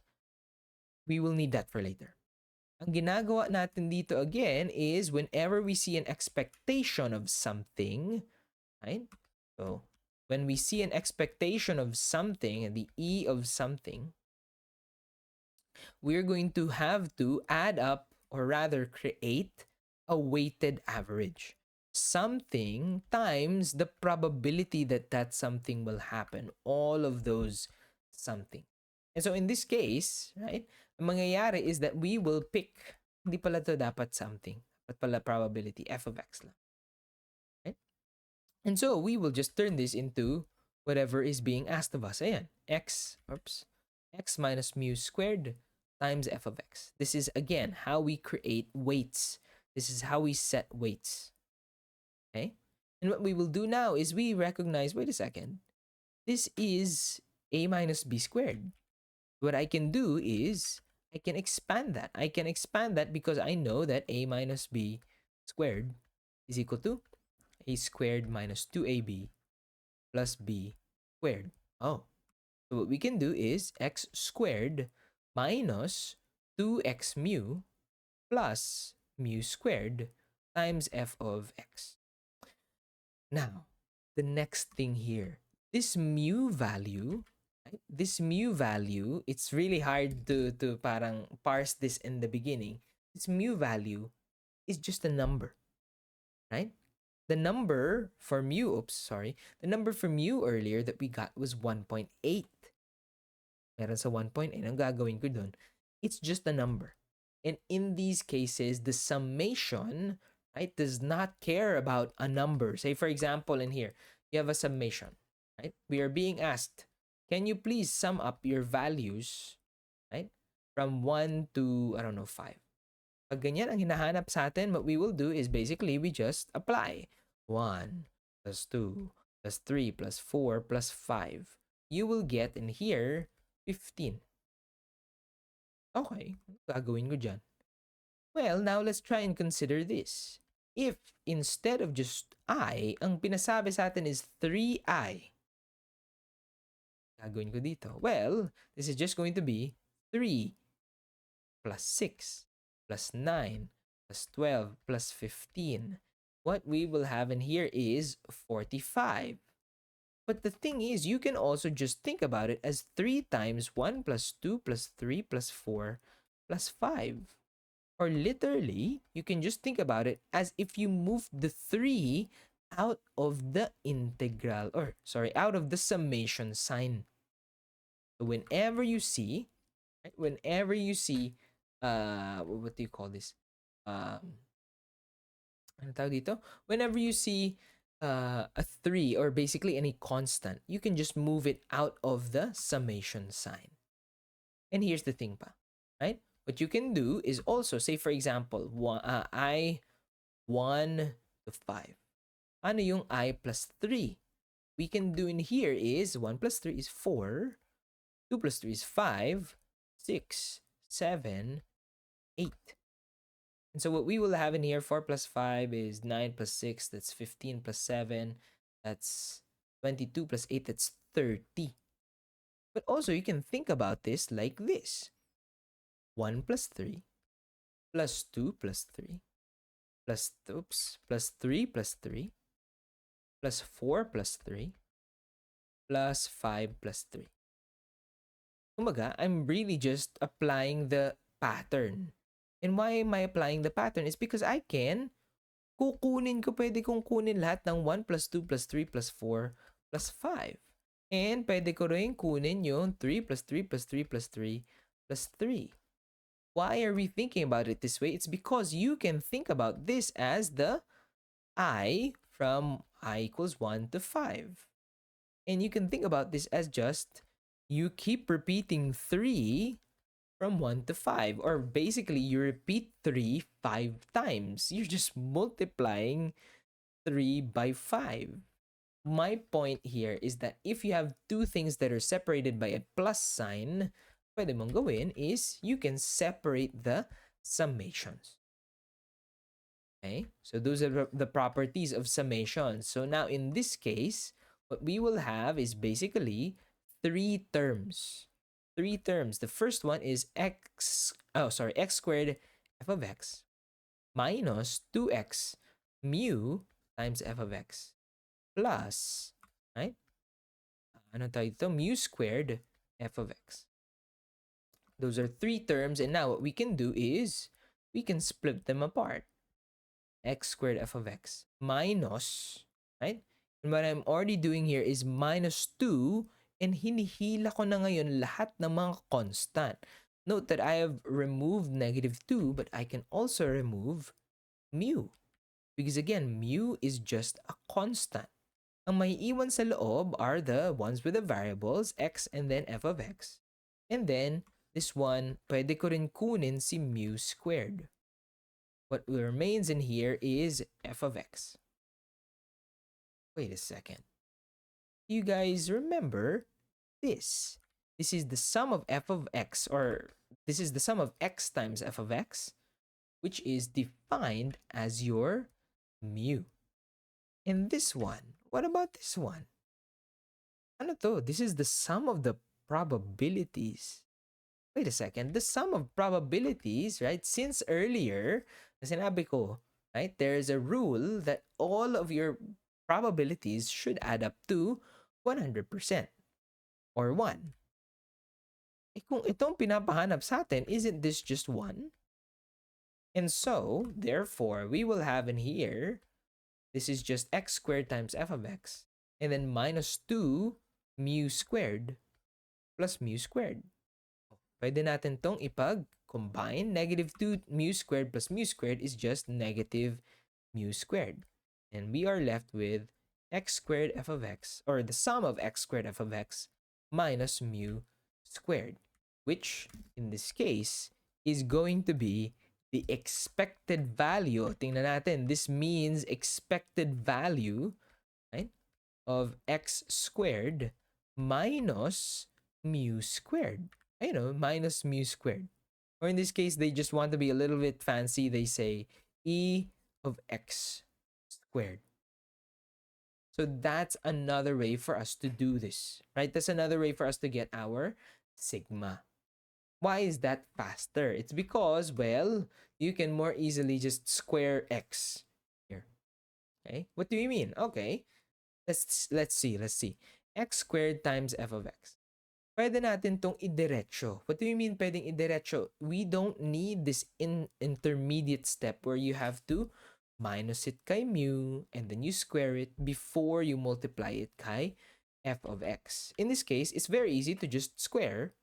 We will need that for later. Ang ginagawa natin dito again is whenever we see an expectation of something, right? So when we see an expectation of something, the e of something, we're going to have to add up, or rather create a weighted average. Something times the probability that that something will happen. All of those something. And so in this case, right, ang mangyayari is that we will pick, hindi pala to dapat something, dapat pala probability, f of x lang. Right? And so we will just turn this into whatever is being asked of us. Ayan, x, oops, x minus mu squared times f of x. This is, again, how we create weights. This is how we set weights. Okay? And what we will do now is we recognize, wait a second, this is a minus b squared. What I can do is I can expand that. I can expand that because I know that a minus b squared is equal to a squared minus 2ab plus b squared. Oh, so what we can do is x squared minus 2x mu plus mu squared times f of x. Now, the next thing here, this mu value, right? This mu value, it's really hard to parang parse this in the beginning. This mu value is just a number, right? The number for mu, the number for mu earlier that we got was 1.8. Meron sa 1.8, ang gagawin ko dun, it's just a number. And in these cases, the summation, right, does not care about a number. Say, for example, in here, you have a summation, right? We are being asked, can you please sum up your values, right, from 1 to, I don't know, 5. Pag ganyan ang hinahanap sa atin, what we will do is basically we just apply 1 plus 2 plus 3 plus 4 plus 5. You will get in here 15. Okay, gagawin ko dyan? Well, now let's try and consider this. If instead of just I, ang pinasabi sa atin is 3I, gagawin ko dito? Well, this is just going to be 3 plus 6 plus 9 plus 12 plus 15. What we will have in here is 45. But the thing is, you can also just think about it as 3 times 1 plus 2 plus 3 plus 4 plus 5. Or literally, you can just think about it as if you moved the 3 out of the integral, out of the summation sign. So whenever you see, right, what do you call this? Ano tawag dito? Whenever you see a 3 or basically any constant, you can just move it out of the summation sign. And here's the thing pa, right? What you can do is also, say for example, I 1 to 5. Ano yung I plus 3? We can do in here is 1 plus 3 is 4, 2 plus 3 is 5, 6, 7, 8. And so what we will have in here, 4 plus 5 is 9 plus 6, that's 15 plus 7, that's 22 plus 8, that's 30. But also you can think about this like this. 1 plus 3 plus 2 plus 3 plus 3 plus 3 plus 4 plus 3 plus 5 plus 3. Kumbaga, I'm really just applying the pattern. And why am I applying the pattern? It's because I can pwede kong kunin lahat ng 1 plus 2 plus 3 plus 4 plus 5. And pwede ko rin kunin yung 3 plus 3 plus 3 plus 3 plus 3. Why are we thinking about it this way? It's because you can think about this as the I from I equals 1 to 5. And you can think about this as just you keep repeating 3 from 1 to 5. Or basically, you repeat 3 5 times. You're just multiplying 3 by 5. My point here is that if you have two things that are separated by a plus sign, pwede mong gawin is you can separate the summations. Okay? So those are the properties of summation. So now in this case, what we will have is basically 3 terms. 3 terms. The first one is x squared f of x minus 2x mu times f of x plus, right? Ano tayo dito? Mu squared f of x. Those are 3 terms, and now what we can do is we can split them apart. X squared f of x minus, right? And what I'm already doing here is minus 2, and hinihila ko na ngayon lahat ng mga constant. Note that I have removed negative 2, but I can also remove mu. Because again, mu is just a constant. Ang may iwan sa loob are the ones with the variables x and then f of x. And then, this one, pwede ko rin kunin si mu squared. What remains in here is f of x. Wait a second. You guys remember this? This is the sum of f of x, or this is the sum of x times f of x, which is defined as your mu. And this one, what about this one? Ano to? This is the sum of the probabilities. Wait a second. The sum of probabilities, right? Since earlier, sinabi ko, right? There is a rule that all of your probabilities should add up to 100% or 1. Eh kung itong pinapahanap sa atin, isn't this just 1? And so, therefore, we will have in here, this is just x squared times f of x, and then minus 2 mu squared plus mu squared. Pwede natin tong ipag-combine. Negative 2 mu squared plus mu squared is just negative mu squared. And we are left with x squared f of x, or the sum of x squared f of x minus mu squared, which in this case is going to be the expected value. Tingnan natin. This means expected value, right, of x squared minus mu squared. Minus mu squared. Or in this case, they just want to be a little bit fancy. They say e of x squared. So that's another way for us to do this, right? That's another way for us to get our sigma. Why is that faster? It's because, well, you can more easily just square x here. Okay? What do you mean? Okay. Let's see. X squared times f of x. Pwede natin tong idiretso. What do you mean pwedeng idiretso? We don't need this intermediate step where you have to minus it kay mu and then you square it before you multiply it kay f of x. In this case, it's very easy to just square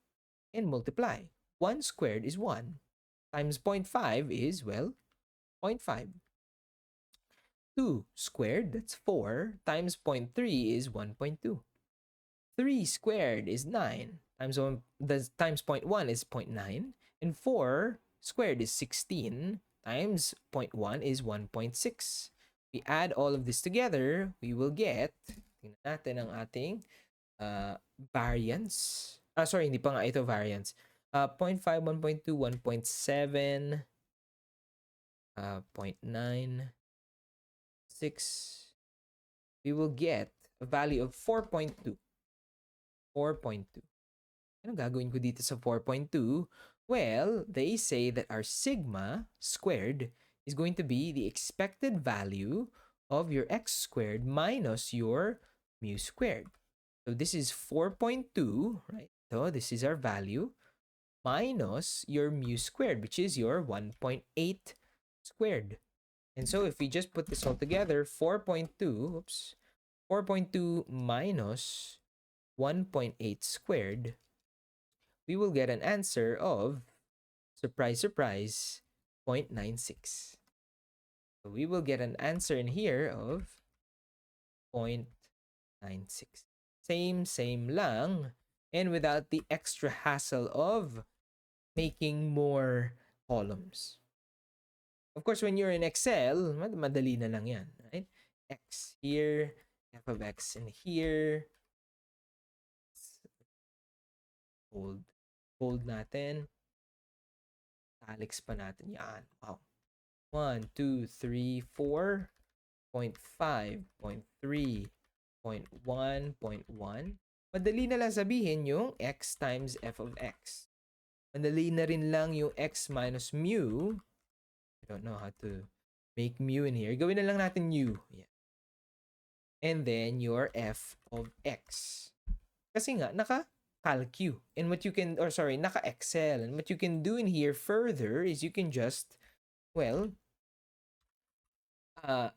and multiply. 1 squared is 1 times 0.5 is, well, 0.5. 2 squared, that's 4, times 0.3 is 1.2. 3 squared is 9 times 1, times 0.1 is 0.9, and 4 squared is 16 times 0.1 is 1.6. We add all of this together, we will get, tingnan natin ang ating variance. Sorry, hindi pa nga ito variance. 0.5, 1.2, 1.7, 0.9, 6. We will get a value of 4.2. 4.2. Ano gagawin ko dito sa 4.2? Well, they say that our sigma squared is going to be the expected value of your x squared minus your mu squared. So this is 4.2, right? So this is our value minus your mu squared, which is your 1.8 squared. And so if we just put this all together, 4.2 minus 1.8 squared, we will get an answer of, surprise, surprise, 0.96. So we will get an answer in here of 0.96. Same lang, and without the extra hassle of making more columns. Of course, when you're in Excel, madali na lang yan, right? X here, f of x in here, Hold natin. Italics pa natin yan. Wow. 1, 2, 3, 4, 0.5, 0.3, 0.1, 0.1. Madali na lang sabihin yung x times f of x. Madali na rin lang yung x minus mu. I don't know how to make mu in here. Gawin na lang natin u. Yeah. And then your f of x. Kasi nga, naka-calcu. And what you can, naka-excel. And what you can do in here further is you can just, well,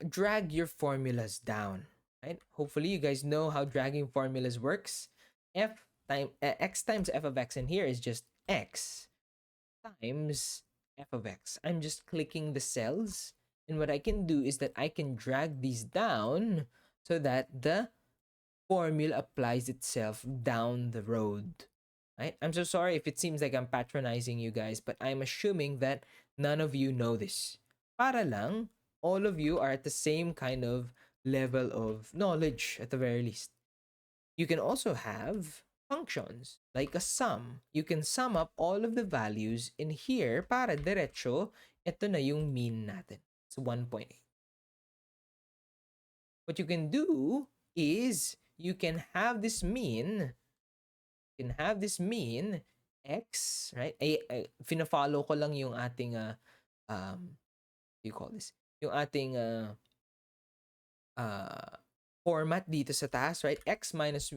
drag your formulas down. Right? Hopefully you guys know how dragging formulas works. X times f of x in here is just x times f of x. I'm just clicking the cells, and what I can do is that I can drag these down so that the formula applies itself down the road. right? I'm so sorry if it seems like I'm patronizing you guys, but I'm assuming that none of you know this. Para lang, all of you are at the same kind of level of knowledge at the very least. You can also have functions like a sum. You can sum up all of the values in here para diretso, ito na yung mean natin. It's 1.8. What you can do is you can have this mean x, right? Fina-follow ko lang yung ating what do you call this? Yung ating format dito sa taas, right? X minus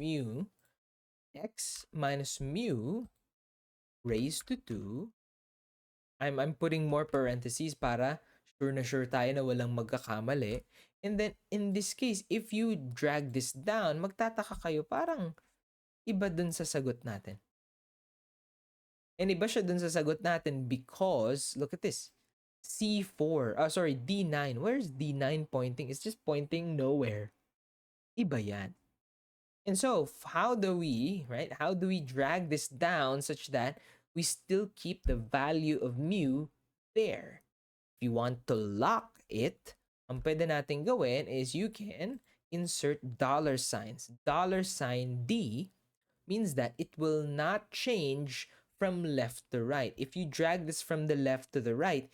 mu raised to 2. I'm putting more parentheses para sure na sure tayo na walang magkakamali. And then, in this case, if you drag this down, magtataka kayo, parang iba dun sa sagot natin. And iba siya dun sa sagot natin because, look at this, D9. Where's D9 pointing? It's just pointing nowhere. Iba yan. And so, how do we drag this down such that we still keep the value of mu there? If you want to lock it, ang pwede natin gawin is you can insert dollar signs. Dollar sign D means that it will not change from left to right. If you drag this from the left to the right,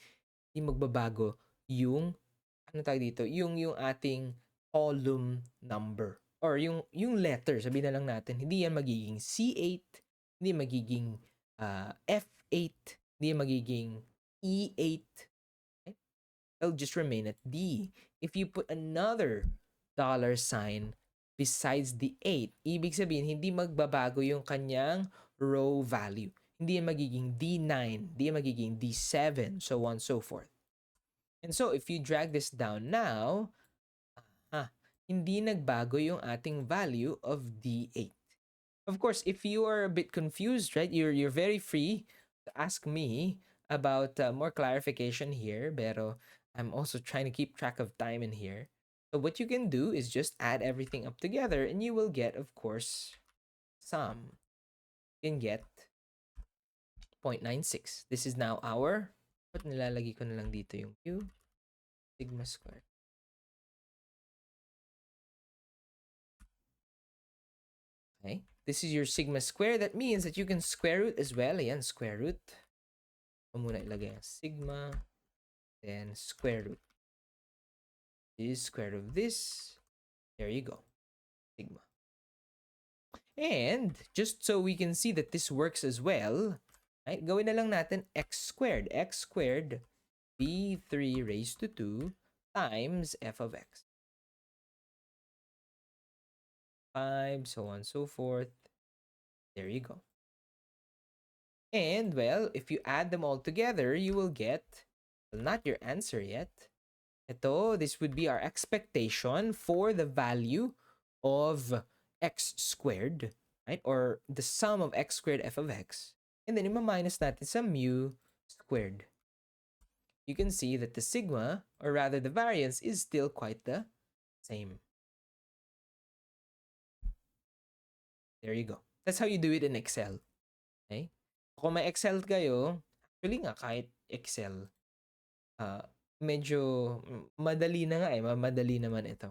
di magbabago yung yung ating column number or yung letter, sabihin na lang natin, hindi yan magiging C8, hindi magiging F8, hindi magiging E8. Okay? It'll just remain at D. If you put another dollar sign besides the 8, ibig sabihin hindi magbabago yung kanyang row value. Hindi yan magiging D9, hindi yan magiging D7, so on and so forth. And so, if you drag this down now, hindi nagbago yung ating value of D8. Of course, if you are a bit confused, right, you're very free to ask me about more clarification here, pero I'm also trying to keep track of time in here. So what you can do is just add everything up together and you will get, of course, sum. You can get 0.96. This is now our, but nilalagay ko na lang dito yung Q, sigma squared. Okay, this is your sigma square. That means that you can square root as well. Ayan, square root. Ito muna ilagay ang sigma, then square root. This is square root of this. There you go, sigma. And just so we can see that this works as well, right, gawin na lang natin x squared. X squared b3 raised to 2 times f of x. 5, so on and so forth. There you go. And, well, if you add them all together, you will get, well, not your answer yet. This would be our expectation for the value of x squared, right? Or the sum of x squared f of x. And then, ima-minus natin sa mu squared. You can see that the sigma, or rather the variance, is still quite the same. There you go. That's how you do it in Excel. Okay? Kung may Excel kayo, actually nga kahit Excel, medyo madali na nga madali naman ito.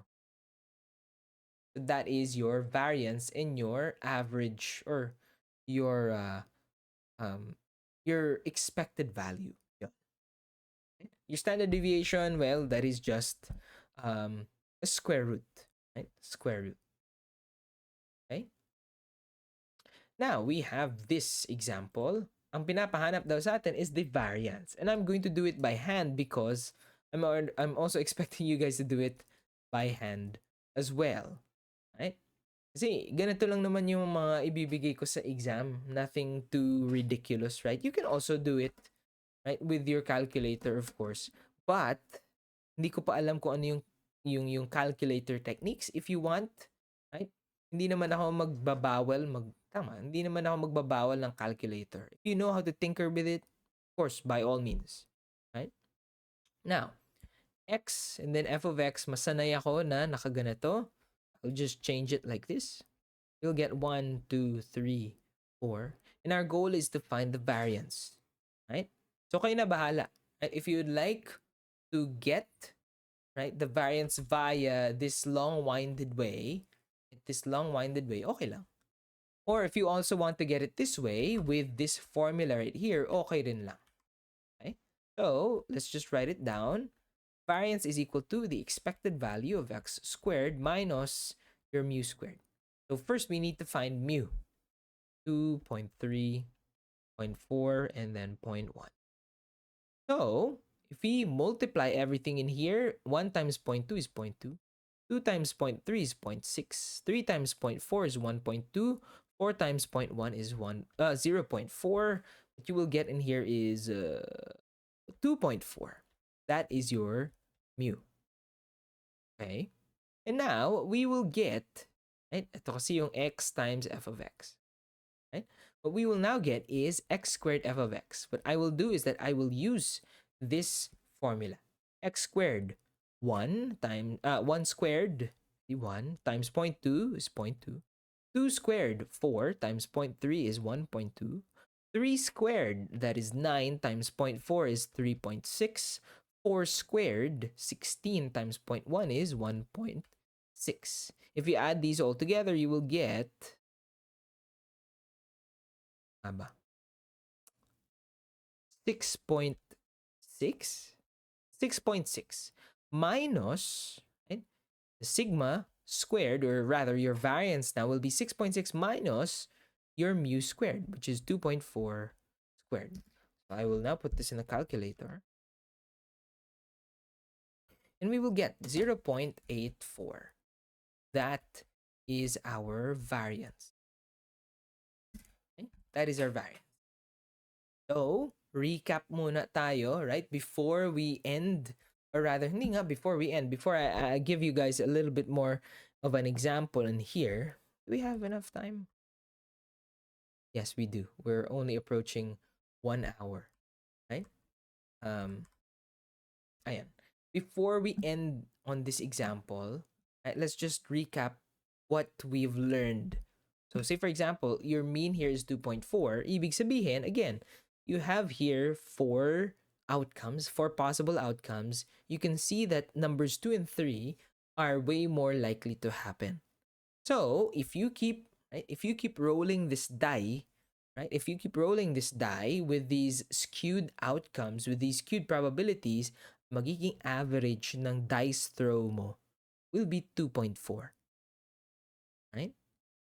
So that is your variance in your average or your expected value. Yeah. Your standard deviation, well, that is just a square root, right? Square root. Okay? Now, we have this example. Ang pinapahanap daw sa atin is the variance. And I'm going to do it by hand because I'm also expecting you guys to do it by hand as well. Right? Kasi ganito lang naman yung mga ibibigay ko sa exam. Nothing too ridiculous, right? You can also do it, right, with your calculator, of course. But, hindi ko pa alam kung ano yung calculator techniques. If you want, right? Hindi naman ako hindi naman ako magbabawal ng calculator. If you know how to tinker with it, of course, by all means. Right? Now, x and then f of x, masanay ako na nakaganito. I'll just change it like this. You'll get 1, 2, 3, 4. And our goal is to find the variance, right? So kayo na bahala. Right? If you'd like to get, right, the variance via this long-winded way, okay lang. Or if you also want to get it this way with this formula right here, okay rin lang. Okay? So let's just write it down. Variance is equal to the expected value of x squared minus your mu squared. So first we need to find mu. 2.3, 0.4, and then 0.1. So if we multiply everything in here, 1 times 0.2 is 0.2. 2 times 0.3 is 0.6. 3 times 0.4 is 1.2. 4 times 0.1 is 0.4. What you will get in here is 2.4. That is your mu. Okay? And now, we will get, right? Ito kasi yung x times f of x. Right? What we will now get is x squared f of x. What I will do is that I will use this formula. X squared, 1 squared, 1 times 0.2 is 0.2. 2 squared, 4 times 0.3 is 1.2. 3 squared, that is 9 times 0.4 is 3.6. 4 squared, 16 times 0.1 is 1.6. If you add these all together, you will get 6.6 6.6 minus, right, the sigma squared, or rather your variance now will be 6.6 minus your mu squared, which is 2.4 squared. So I will now put this in a calculator. And we will get 0.84. That is our variance. Okay? That is our variance. So, recap muna tayo, right? Before we end, or rather, hindi nga before we end, before I give you guys a little bit more of an example in here. Do we have enough time? Yes, we do. We're only approaching 1 hour, right? Ayan. Before we end on this example, right, let's just recap what we've learned. So say for example, your mean here is 2.4. Ibig sabihin, again, you have here four outcomes, four possible outcomes. You can see that numbers 2 and 3 are way more likely to happen. So if you keep, right, if you keep rolling this die, right, if you keep rolling this die with these skewed outcomes, with these skewed probabilities, magiging average ng dice throw mo will be 2.4, right?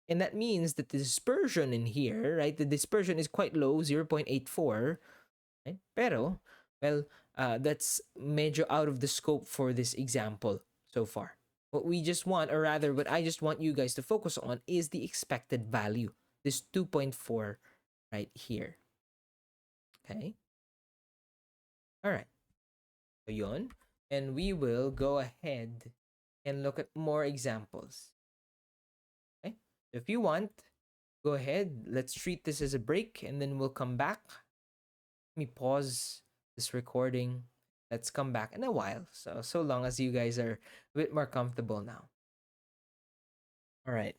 And that means that the dispersion in here, right, the dispersion is quite low, 0.84, right? Pero, well, that's medyo out of the scope for this example so far. What we just want, or rather, what I just want you guys to focus on is the expected value, this 2.4 right here. Okay? All right. So yun. And we will go ahead and look at more examples. Okay? So if you want, go ahead. Let's treat this as a break and then we'll come back. Let me pause this recording. Let's come back in a while. So long as you guys are a bit more comfortable now. All right.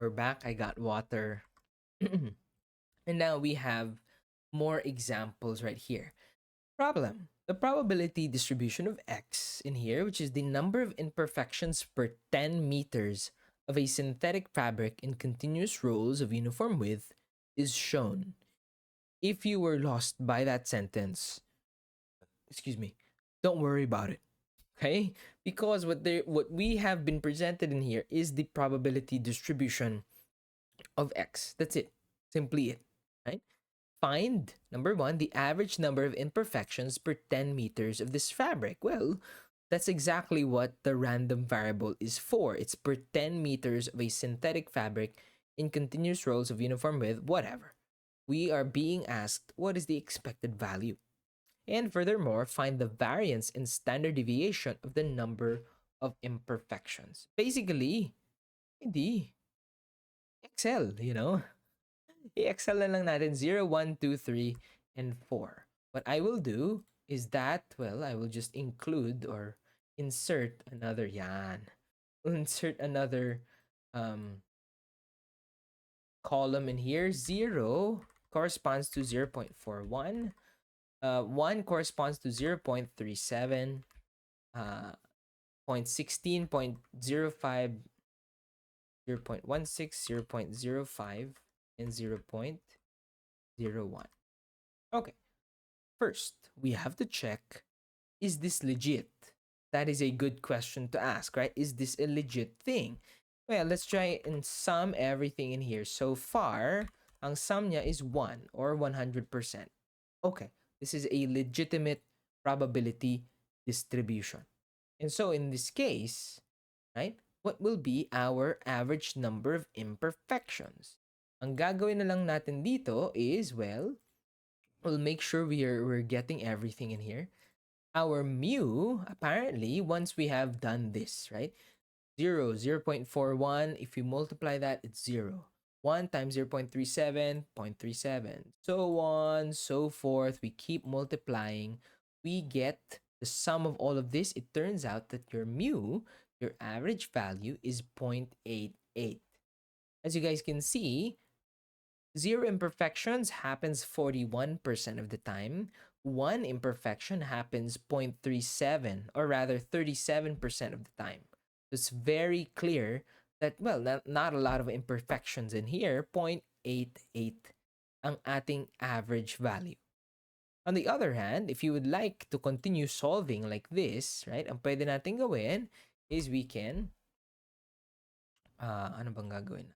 We're back. I got water. And now we have more examples right here. Problem. The probability distribution of x in here, which is the number of imperfections per 10 meters of a synthetic fabric in continuous rolls of uniform width, is shown. If you were lost by that sentence, excuse me, don't worry about it. Okay? Because what we have been presented in here is the probability distribution of x. That's it. Simply it. Right? Find, number one, the average number of imperfections per 10 meters of this fabric. Well, that's exactly what the random variable is for. It's per 10 meters of a synthetic fabric in continuous rolls of uniform width, whatever. We are being asked what is the expected value. And furthermore, find the variance and standard deviation of the number of imperfections. Basically, hindi. Excel, you know? I-excel na lang natin 0, 1, 2, 3, and 4. What I will do is that, well, I will just include or insert another yan. Insert another column in here. 0, corresponds to 0.41. 1 corresponds to 0.37. 0.16, 0.05, 0.16, 0.05, and 0.01. Okay, first, we have to check, is this legit? That is a good question to ask, right? Is this a legit thing? Well, let's try and sum everything in here. So far, ang sum niya is 1 or 100%. Okay, this is a legitimate probability distribution. And so in this case, right, what will be our average number of imperfections? Ang gagawin na lang natin dito is, well, we'll make sure we're getting everything in here. Our mu, apparently, once we have done this, right? 0.41, if you multiply that, it's 0. 1 times 0.37, 0.37. So on, so forth. We keep multiplying. We get the sum of all of this. It turns out that your mu, your average value, is 0.88. As you guys can see, 0 imperfections happens 41% of the time. 1 imperfection happens 0.37, or rather 37% of the time. It's very clear that, well, not a lot of imperfections in here. 0.88 ang ating average value. On the other hand, if you would like to continue solving like this, right, ang pwede natin gawin is we can, ano bang gagawin?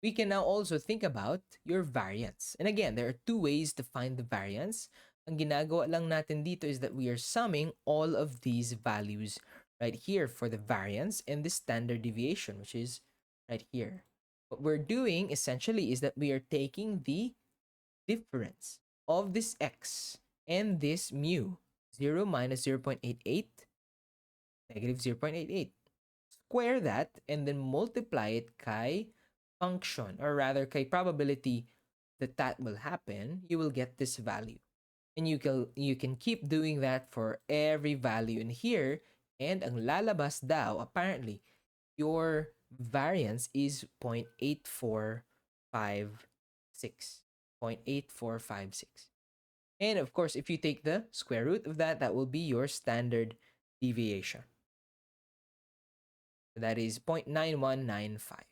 We can now also think about your variance. And again, there are two ways to find the variance. Ang ginagawa lang natin dito is that we are summing all of these values right here for the variance and the standard deviation, which is right here. What we're doing essentially is that we are taking the difference of this x and this mu. 0 minus 0.88, negative 0.88. Square that and then multiply it kay function, or rather kay probability that will happen. You will get this value. And you can keep doing that for every value in here, and ang lalabas daw, apparently, your variance is 0.8456. 0.8456. And of course, if you take the square root of that, that will be your standard deviation. That is 0.9195.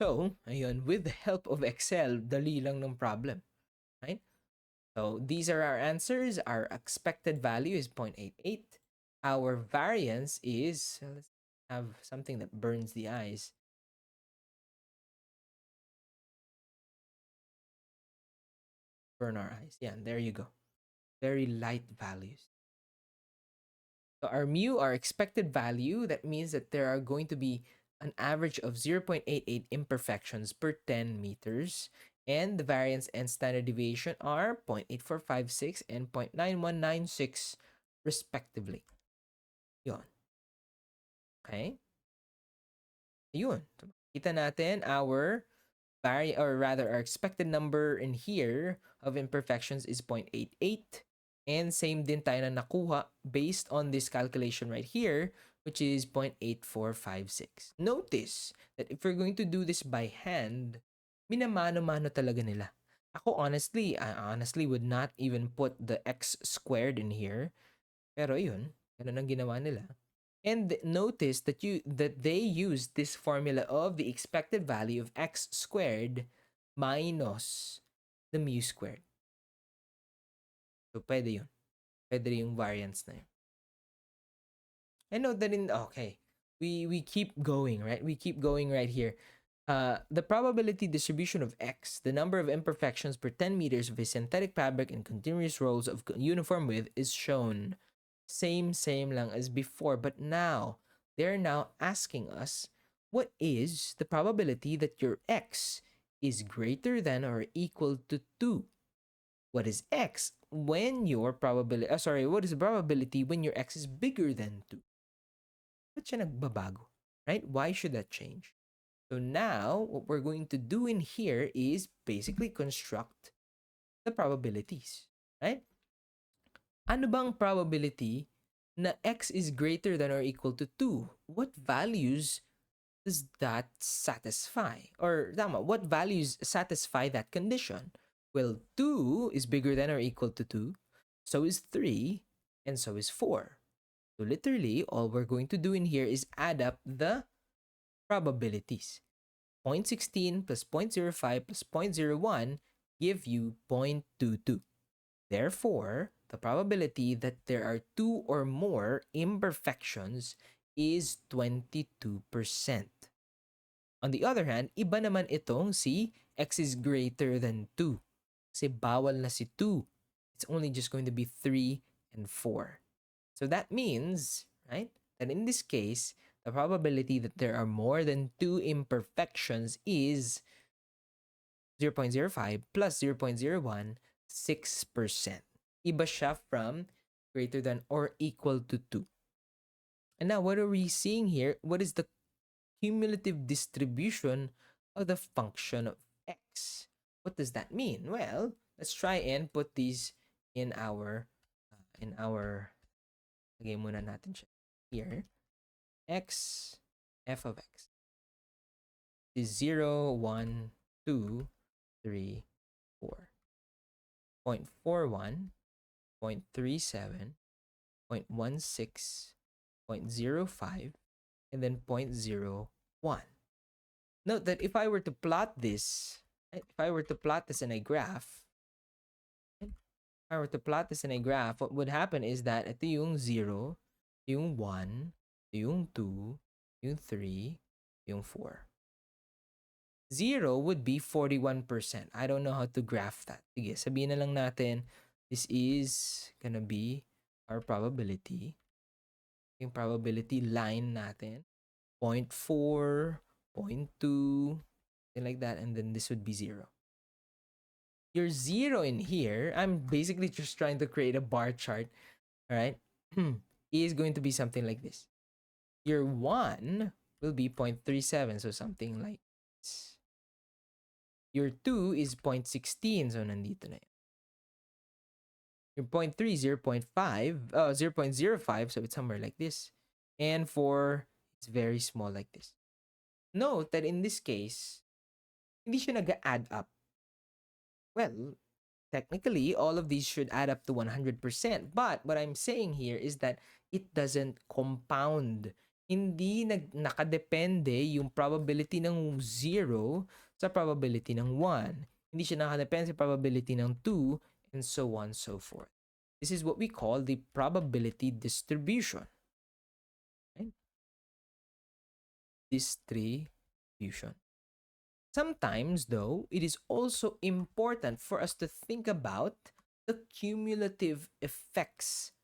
So, ayun, with the help of Excel, dali lang ng problem, right? So, these are our answers. Our expected value is 0.88. Our variance is, let's have something that burns the eyes. Burn our eyes. Yeah, there you go. Very light values. So, our mu, our expected value, that means that there are going to be an average of 0.88 imperfections per 10 meters. And the variance and standard deviation are 0.8456 and 0.9196 respectively. Yun. Okay? Yun. So, kita natin our our expected number in here of imperfections is 0.88. And same din tayo na nakuha based on this calculation right here, which is 0.8456. Notice that if we're going to do this by hand, minamano-mano talaga nila. I honestly would not even put the x squared in here. Pero yun, ganun ang ginawa nila. And notice that they use this formula of the expected value of x squared minus the mu squared. So, pwede yun. Pwede yung variance na yun. I know that we keep going, right? We keep going right here. The probability distribution of x, the number of imperfections per 10 meters of a synthetic fabric in continuous rolls of uniform width, is shown. Same lang as before, but now they're now asking us, what is the probability that your x is greater than or equal to 2? What is x when your probability, what is the probability when your x is bigger than 2? Ba't siya nagbabago? Right? Why should that change? So now, what we're going to do in here is basically construct the probabilities, right? Ano bang probability na x is greater than or equal to 2, what values does that satisfy? Or tama, what values satisfy that condition? Well, 2 is bigger than or equal to 2, so is 3, and so is 4. So literally, all we're going to do in here is add up the probabilities. 0.16 plus 0.05 plus 0.01 give you 0.22. Therefore, the probability that there are 2 or more imperfections is 22%. On the other hand, iba naman itong si x is greater than 2. Kasi bawal na si 2. It's only just going to be 3 and 4. So that means, right, that in this case, the probability that there are more than 2 imperfections is 0.05 plus 0.01, 6%. Iba siya from greater than or equal to 2. And now, what are we seeing here? What is the cumulative distribution of the function of x? What does that mean? Well, let's try and put these in our lagay muna natin siya here. X, f of x is 0, 1, 2, 3, 4. 0.41, 0.37, 0.16, 0.05, and then 0.01. Note that if I were to plot this, if I were to plot this in a graph, what would happen is that ito yung 0, yung 1, yung 2, yung 3, yung 4. 0 would be 41%. I don't know how to graph that. Sige, sabihin na lang natin, this is gonna be our probability. Yung probability line natin. 0.4, 0.2, something like that. And then this would be 0. Your 0 in here, I'm basically just trying to create a bar chart, all right, is going to be something like this. Your 1 will be 0.37, so something like this. Your 2 is 0.16, so nandito na yan. Your 0.3, 0.5, 0.05, so it's somewhere like this. And 4, it's very small like this. Note that in this case, hindi siya nag-add up. Well, technically, all of these should add up to 100%. But what I'm saying here is that it doesn't compound. Hindi nakadepende yung probability ng 0 sa probability ng 1. Hindi siya nakadepende sa probability ng 2 and so on and so forth. This is what we call the probability distribution. Right? Distribution. Sometimes, though, it is also important for us to think about the cumulative effects.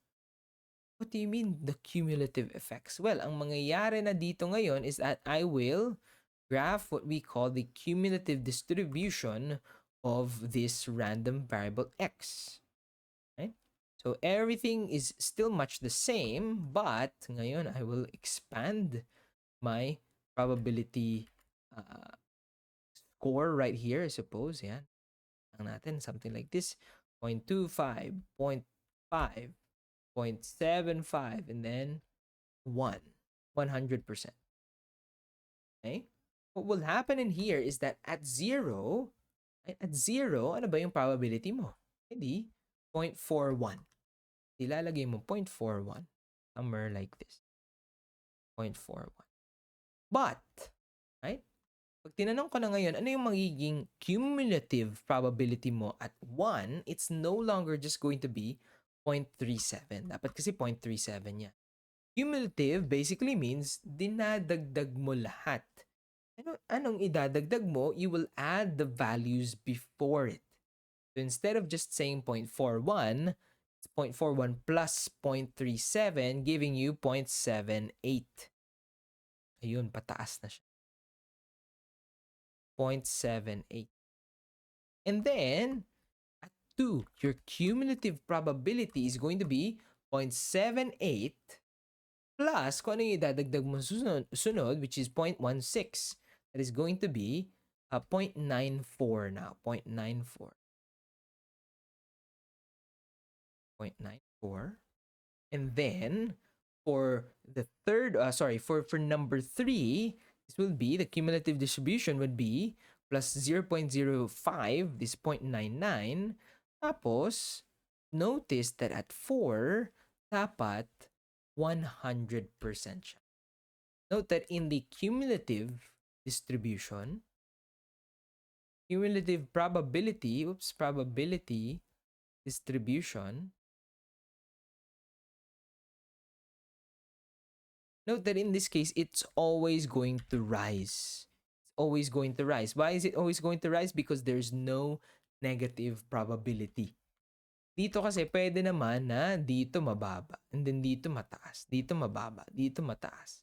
What do you mean, the cumulative effects? Well, ang mangyayari na dito ngayon is that I will graph what we call the cumulative distribution of this random variable x. Right? So everything is still much the same, but ngayon I will expand my probability score right here, I suppose. Yan. Ang natin, something like this. 0.25, 0.5, 0.75, and then 1. 100%. Okay? What will happen in here is that at 0, ano ba yung probability mo? Hindi, 0.41. Ilalagay mo 0.41. Somewhere like this. 0.41. But, right? Pag tinanong ko na ngayon, ano yung magiging cumulative probability mo at 1, it's no longer just going to be 0.37. Dapat kasi 0.37 yan. Cumulative basically means dinadagdag mo lahat. Anong idadagdag mo? You will add the values before it. So instead of just saying 0.41, it's 0.41 plus 0.37, giving you 0.78. Ayun, pataas na siya. 0.78. And then, at 2, your cumulative probability is going to be 0.78 plus kung ano yung idadagdag mo sunod, which is 0.16. That is going to be 0.94 now. 0.94. 0.94. And then, For the third, for number 3, this will be the cumulative distribution would be plus 0.05, this 0.99. Tapos, notice that at 4, dapat 100% siya. Note that in the cumulative distribution, cumulative probability distribution, note that in this case, it's always going to rise. It's always going to rise. Why is it always going to rise? Because there's no negative probability. Dito kasi pwede naman na dito mababa, and then dito mataas, dito mababa, dito mataas.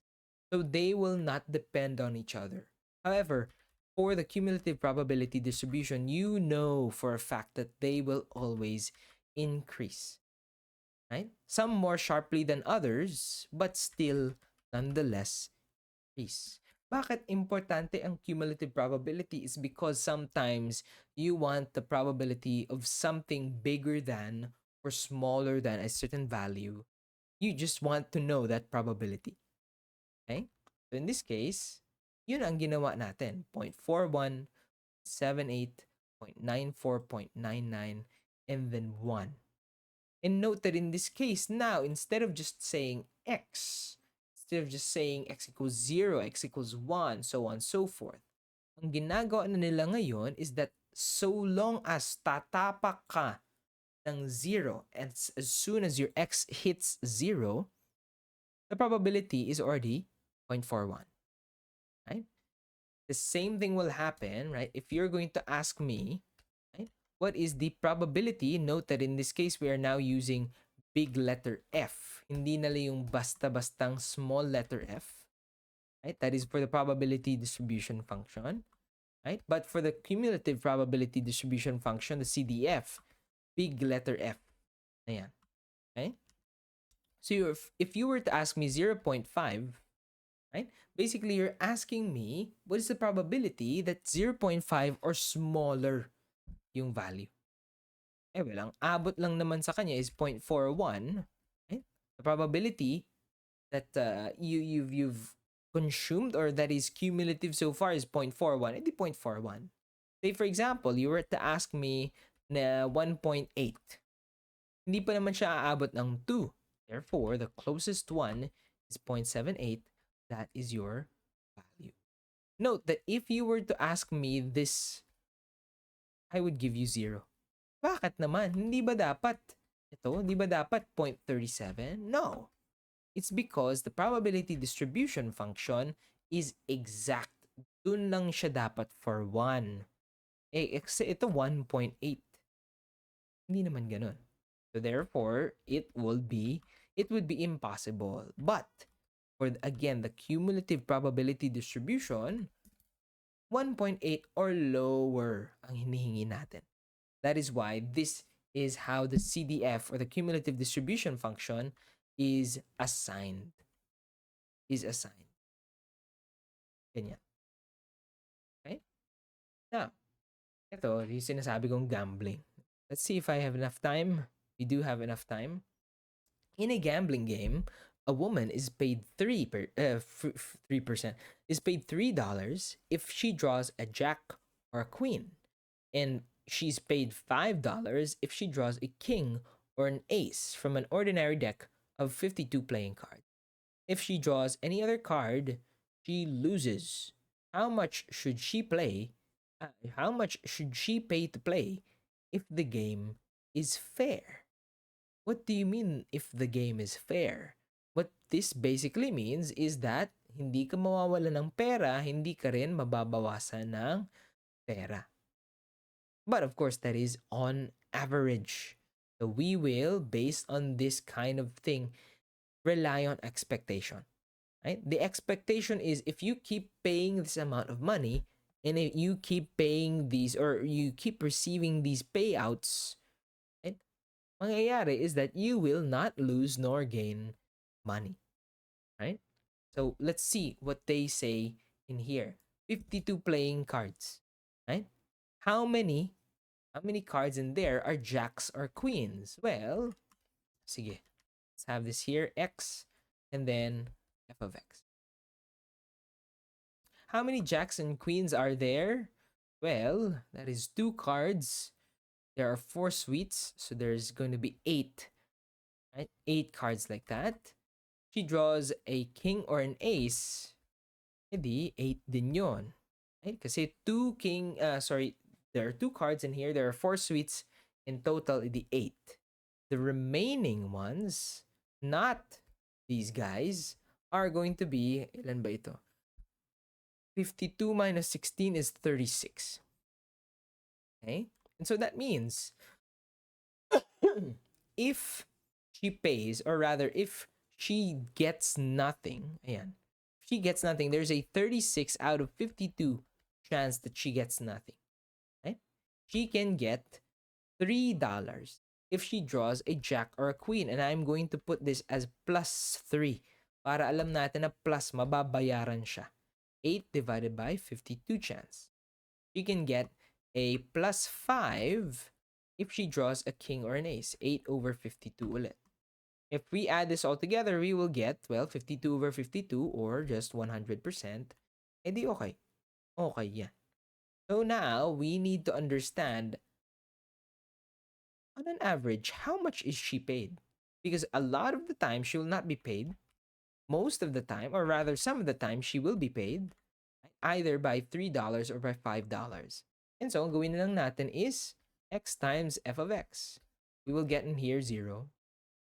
So they will not depend on each other. However, for the cumulative probability distribution, you know for a fact that they will always increase. Right? Some more sharply than others, but still nonetheless increase. Bakit importante ang cumulative probability is because sometimes you want the probability of something bigger than or smaller than a certain value. You just want to know that probability. Okay? So in this case, yun ang ginawa natin. 0.41, 0.78, 0.94, 0.99, and then 1. And note that in this case, now, instead of just saying x, instead of just saying x equals 0, x equals 1, so on and so forth, ang ginagawa na nila ngayon is that so long as tatapak ka ng 0, and as soon as your x hits 0, the probability is already 0.41. Right? The same thing will happen, right? If you're going to ask me, right, what is the probability? Note that in this case, we are now using big letter F. Hindi na lang yung basta-bastang small letter f. Right? That is for the probability distribution function. Right? But for the cumulative probability distribution function, the CDF, big letter F. Ayan. Okay? So if you were to ask me 0.5, right? Basically, you're asking me what is the probability that 0.5 or smaller yung value. Eh, well, ang abot lang naman sa kanya is 0.41. Right? The probability that you've consumed or that is cumulative so far is 0.41. Edi 0.41. Say, for example, you were to ask me na 1.8. Hindi pa naman siya aabot ng 2. Therefore, the closest one is 0.78. That is your value. Note that if you were to ask me this, I would give you 0. Bakit naman? Hindi ba dapat ito? Hindi ba dapat 0.37? No. It's because the probability distribution function is exact. Dun lang siya dapat for 1. Eh, ito 1.8. Hindi naman ganun. So therefore, it would be impossible. But for again the cumulative probability distribution, 1.8 or lower ang hinihingi natin. That is why this is how the CDF or the cumulative distribution function is assigned. Ganyan. Okay? Now, ito, yung sinasabi kong gambling. Let's see if I have enough time. We do have enough time. In a gambling game, a woman is paid 3% is paid $3 if she draws a jack or a queen, and she's paid $5 if she draws a king or an ace from an ordinary deck of 52 playing cards. If she draws any other card, she loses. How much should she play? How much should she pay to play if the game is fair? What do you mean if the game is fair? What this basically means is that hindi ka mawawala ng pera, hindi ka rin mababawasan ng pera. But of course, that is on average. So we will, based on this kind of thing, rely on expectation. Right? The expectation is if you keep paying this amount of money, and if you keep paying these or you keep receiving these payouts, right, mangyayari is that you will not lose nor gain money. Right? So let's see what they say in here. 52 playing cards. Right? How many cards in there are jacks or queens? Well, sige. Let's have this here. X and then f of x. How many jacks and queens are there? Well, that is 2 cards. There are 4 suites, so there's going to be 8, right? 8 cards like that. She draws a king or an ace, edi 8 din yon. Right? Kasi there are 2 cards in here. There are 4 suites in total, edi 8. The remaining ones, not these guys, are going to be, ilan ba ito? 52 minus 16 is 36. Okay? And so that means if she pays, or rather, if she gets nothing, ayan, if she gets nothing, there's a 36 out of 52 chance that she gets nothing. Right? She can get $3 if she draws a jack or a queen. And I'm going to put this as +3 para alam natin na plus mababayaran siya. 8 divided by 52 chance. She can get a +5 if she draws a king or an ace. 8 over 52 ulit. If we add this all together, we will get, well, 52 over 52 or just 100%. Edi okay. Okay yan. So now, we need to understand, on an average, how much is she paid? Because a lot of the time, she will not be paid. Most of the time, or rather some of the time, she will be paid either by $3 or by $5. And so, ang gawin na lang natin is x times f of x. We will get in here 0.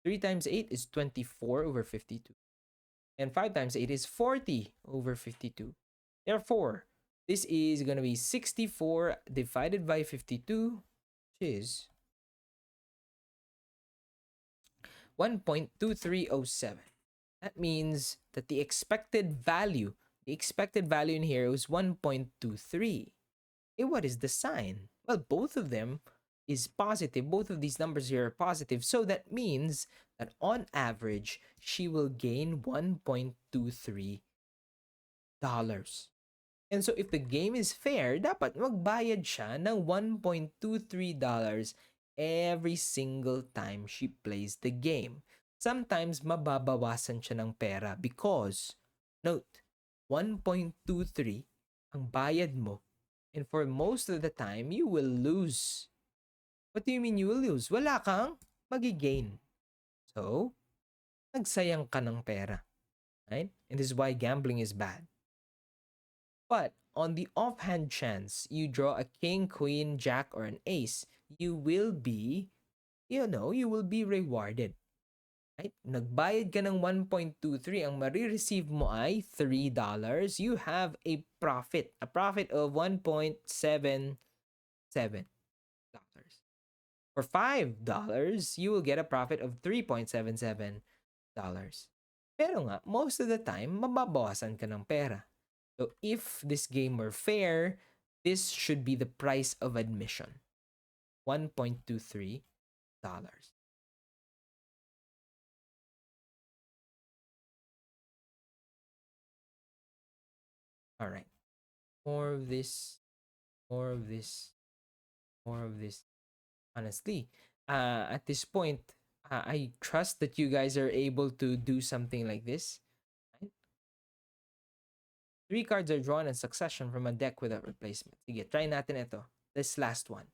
3 times 8 is 24 over 52. And 5 times 8 is 40 over 52. Therefore, this is going to be 64 divided by 52, which is 1.2307. That means that the expected value in here is 1.23. What is the sign? Well, both of them is positive. Both of these numbers here are positive. So that means that on average, she will gain $1.23. And so if the game is fair, dapat magbayad siya ng $1.23 every single time she plays the game. Sometimes mababawasan siya ng pera because, note, 1.23 ang bayad mo, and for most of the time, you will lose. What do you mean you will lose? Wala kang magigain. So, nagsayang ka ng pera. Right? And this is why gambling is bad. But on the offhand chance you draw a king, queen, jack, or an ace, you will be rewarded. Right? Nagbayad ka ng 1.23, ang marireceive mo ay $3. You have a profit of $1.77. For $5, you will get a profit of $3.77. Pero nga, most of the time, mababawasan ka ng pera. So if this game were fair, this should be the price of admission. $1.23. All right. More of this. Honestly, at this point, I trust that you guys are able to do something like this. Right? 3 cards are drawn in succession from a deck without replacement. Sige, try natin ito. This last one.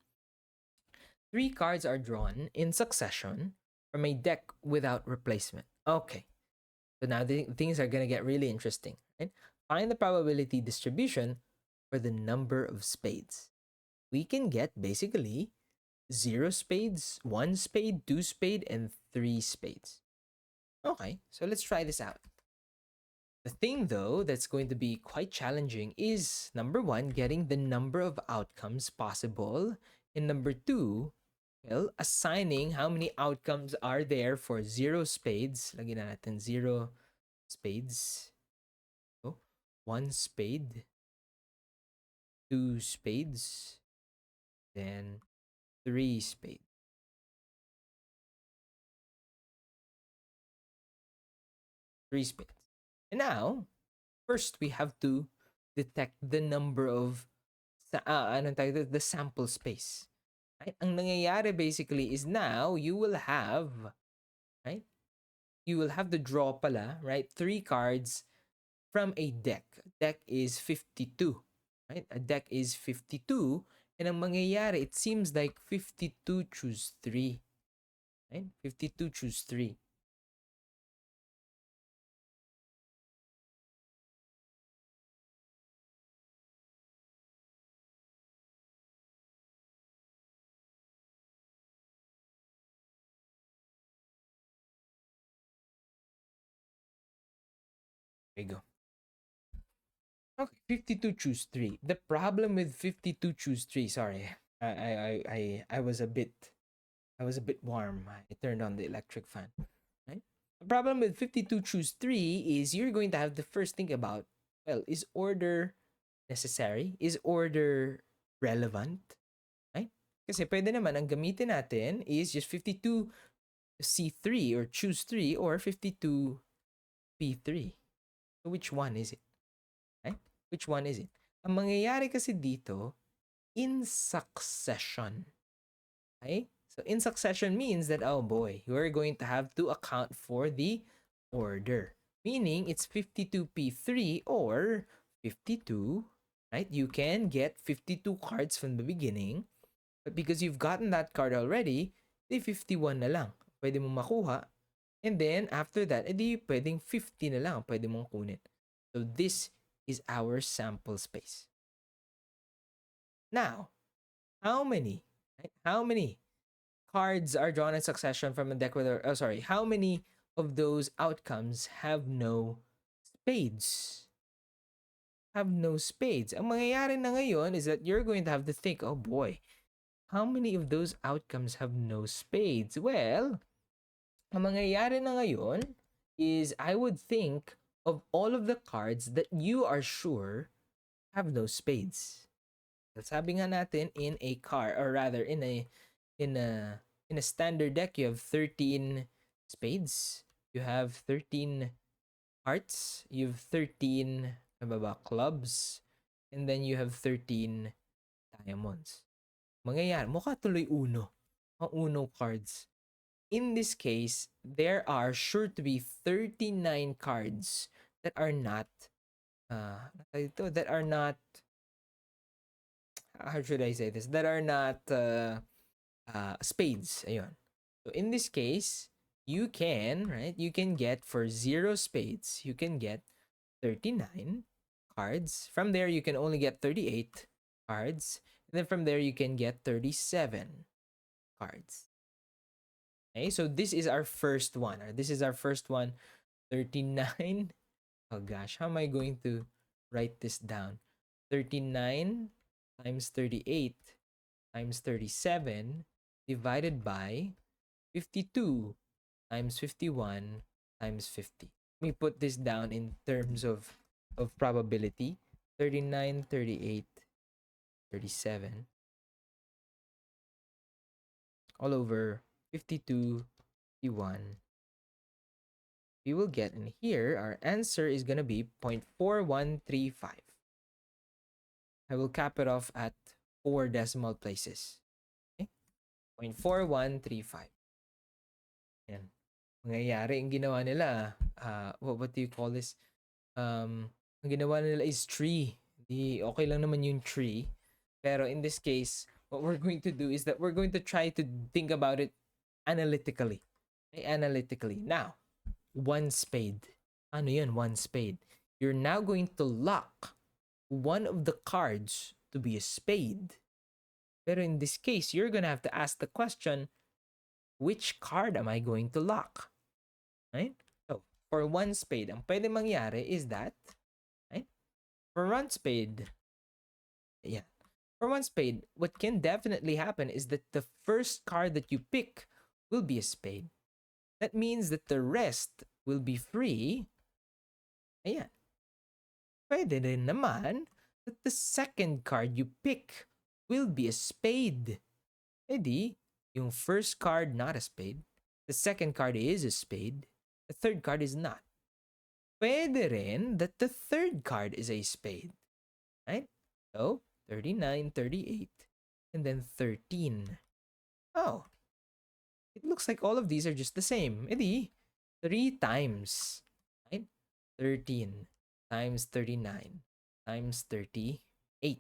3 cards are drawn in succession from a deck without replacement. Okay. So now things are going to get really interesting. Right? Find the probability distribution for the number of spades. We can get basically 0 spades, 1 spade, 2 spade, and 3 spades. Okay, so let's try this out. The thing, though, that's going to be quite challenging is, number 1, getting the number of outcomes possible, and number 2, well, assigning how many outcomes are there for 0 spades. Lagyan na natin 0 spades. So, 1 spade, 2 spades, then 3 spades. And now, first we have to detect the number of the sample space. Right? Ang nangyayari basically is now you will have, right? you will have to draw pala, right? 3 cards from a deck. Deck is 52, right? A deck is 52. And ang mangyayari, it seems like 52 choose 3, right? 52 choose 3. There you go. Okay, 52 choose 3. The problem with 52 choose 3, sorry. I was a bit warm. I turned on the electric fan, right? The problem with 52 choose 3 is you're going to have to first think about, well, is order necessary? Is order relevant? Right? Kasi pwede naman ang gamitin natin is just 52 C3 or choose 3 or 52 P3. So which one is it? Right? Which one is it? Ang mangyayari kasi dito, in succession. Okay? So in succession means that, oh boy, you're going to have to account for the order. Meaning it's 52P3 or 52, right? You can get 52 cards from the beginning, but because you've gotten that card already, di 51 na lang. Pwede mong makuha. And then, after that, edi pwedeng 50 na lang pwede mong kunin. So this is our sample space. Now, how many? Right? How many cards are drawn in succession from a deck with, how many of those outcomes have no spades? Have no spades. Ang mangyayari na ngayon is that you're going to have to think, oh boy, how many of those outcomes have no spades? Well, ang mangyayari na ngayon is I would think of all of the cards that you are sure have no spades. Sabi nga natin, in a card, or rather in a in a standard deck, you have 13 spades, you have 13 hearts, you have 13 clubs, and then you have 13 diamonds. Mangyayari, mukha tuloy uno. Ang uno cards. In this case, there are sure to be 39 cards that are not that are not, how should I say this? That are not spades. Ayun. So in this case, you can, right? You can get for 0 spades, you can get 39 cards. From there, you can only get 38 cards. And then from there, you can get 37 cards. Okay, so this is our first one. This is our first one, 39. Oh gosh, how am I going to write this down? 39 times 38 times 37 divided by 52 times 51 times 50. Let me put this down in terms of probability. 39, 38, 37 all over 52, 51. We will get in here, our answer is going to be 0.4135. I will cap it off at 4 decimal places. Okay? 0.4135. Yan. Mangyayari, ang ginawa nila, what do you call this? Ang ginawa nila is tree. Di, okay lang naman yung tree. Pero in this case, what we're going to do is that we're going to try to think about it analytically. Okay? Analytically. Now, one spade. Ano yun? One spade. You're now going to lock one of the cards to be a spade. Pero in this case, you're gonna have to ask the question, which card am I going to lock? Right? So, for one spade, ang pwede mangyari is that, right? For one spade, yeah. For one spade, what can definitely happen is that the first card that you pick will be a spade. That means that the rest will be free. Ayan. Pwede rin naman that the second card you pick will be a spade. Edi, yung first card not a spade, the second card is a spade, the third card is not. Pwede rin that the third card is a spade. Right? So, 39, 38, and then 13. Oh, it looks like all of these are just the same. Edi, 3 times, right? 13 times 39 times 38.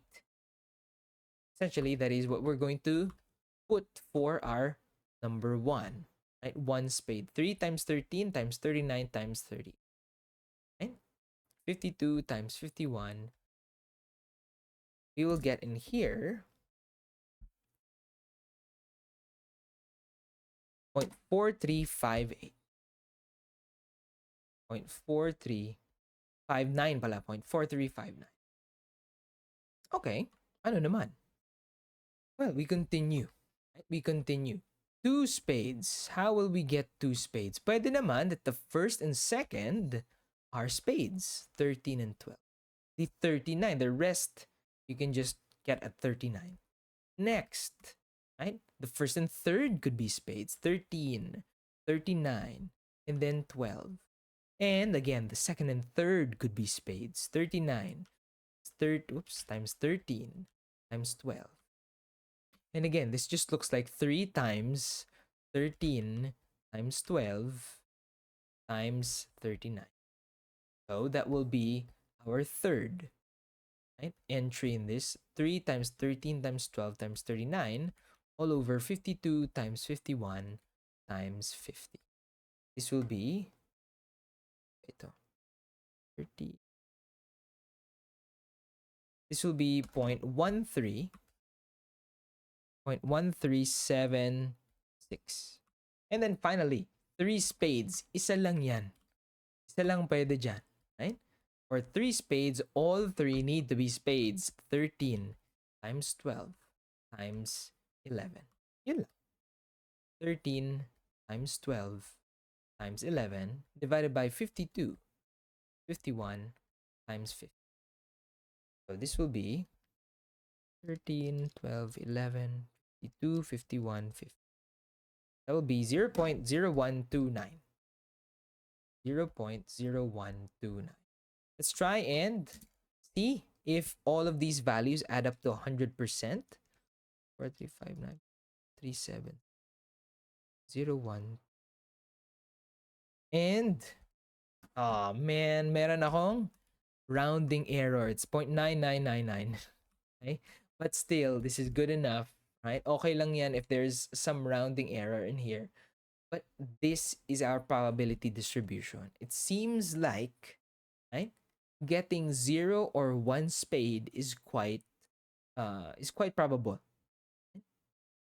Essentially, that is what we're going to put for our number 1, right? 1 spade. 3 times 13 times 39 times 30, right? 52 times 51. We will get in here 0.4358. 0.4359 pala. 0.4359. Okay. Ano naman? Well, we continue. Right? We continue. 2 spades. How will we get 2 spades? Pwede naman that the first and second are spades. 13 and 12. The 39, the rest, you can just get at 39. Next, right? The first and third could be spades. 13, 39, and then 12. And again, the second and third could be spades. 39, times 13 times 12. And again, this just looks like 3 times 13 times 12 times 39. So that will be our third, right, entry in this. 3 times 13 times 12 times 39 all over 52 times 51 times 50. This will be ito, 30. This will be 0.1376. And then finally, 3 spades. Isa lang yan. Isa lang pwede dyan. Right? For 3 spades, all 3 need to be spades. 13 times 12 times 11. Yun lang. 13 times 12 times 11 divided by 52. 51 times 50. So this will be 13, 12, 11, 52, 51, 50. That will be 0.0129. 0.0129. Let's try and see if all of these values add up to 100%. 43593701. And, oh man, meron akong rounding error. It's 0.9999. Okay? But still, this is good enough, right? Okay lang yan if there's some rounding error in here. But this is our probability distribution. It seems like, right, getting 0 or 1 spade is quite probable.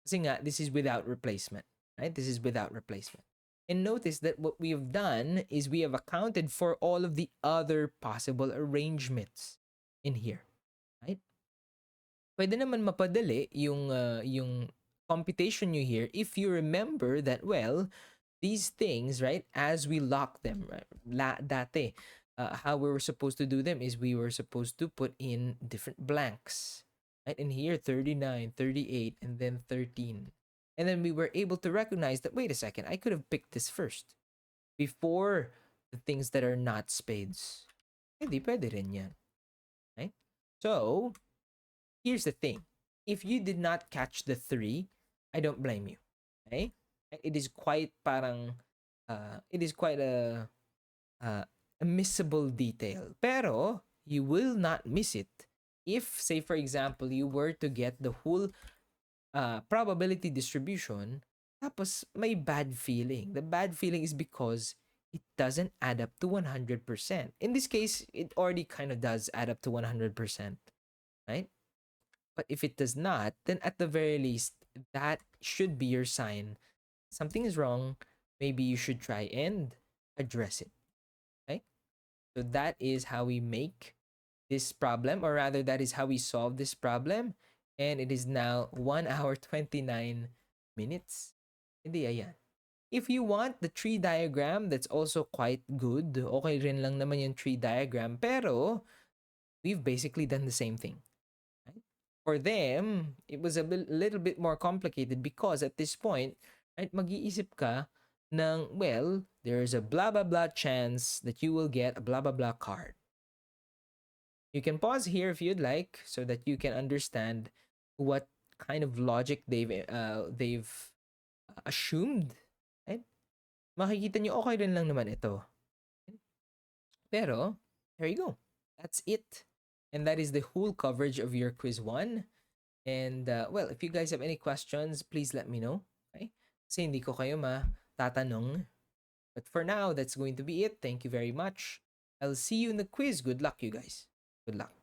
Kasi nga, this is without replacement, right? This is without replacement. And notice that what we have done is we have accounted for all of the other possible arrangements in here, right? Pwede naman mapadali yung computation nyo here if you remember that, well, these things, right, as we lock them, right, dati, how we were supposed to do them is we were supposed to put in different blanks, right? In here, 39, 38, and then 13. And then we were able to recognize that, wait a second, I could have picked this first before the things that are not spades. Hindi pwede rin yan, right? So, here's the thing. If you did not catch the 3, I don't blame you, okay? It is quite parang, it is quite a missable detail. Pero, you will not miss it if, say for example, you were to get the whole probability distribution, tapos may bad feeling. The bad feeling is because it doesn't add up to 100%. In this case, it already kind of does add up to 100%, right? But if it does not, then at the very least, that should be your sign. Something is wrong. Maybe you should try and address it. Okay? So that is how we make this problem, or rather, that is how we solve this problem. And it is now 1 hour 29 minutes. Hindi, ayan. If you want the tree diagram, that's also quite good. Okay rin lang naman yung tree diagram. Pero, we've basically done the same thing. Right? For them, it was a little bit more complicated because at this point, right, mag-iisip ka ng, well, there's a blah blah blah chance that you will get a blah blah blah card. You can pause here if you'd like so that you can understand what kind of logic they've assumed, right? makikita nyo okay rin lang naman ito. Pero, there you go. That's it. And that is the whole coverage of your quiz 1. And, well, if you guys have any questions, please let me know. Okay? Kasi hindi ko kayo matatanong. But for now, that's going to be it. Thank you very much. I'll see you in the quiz. Good luck, you guys. Good luck.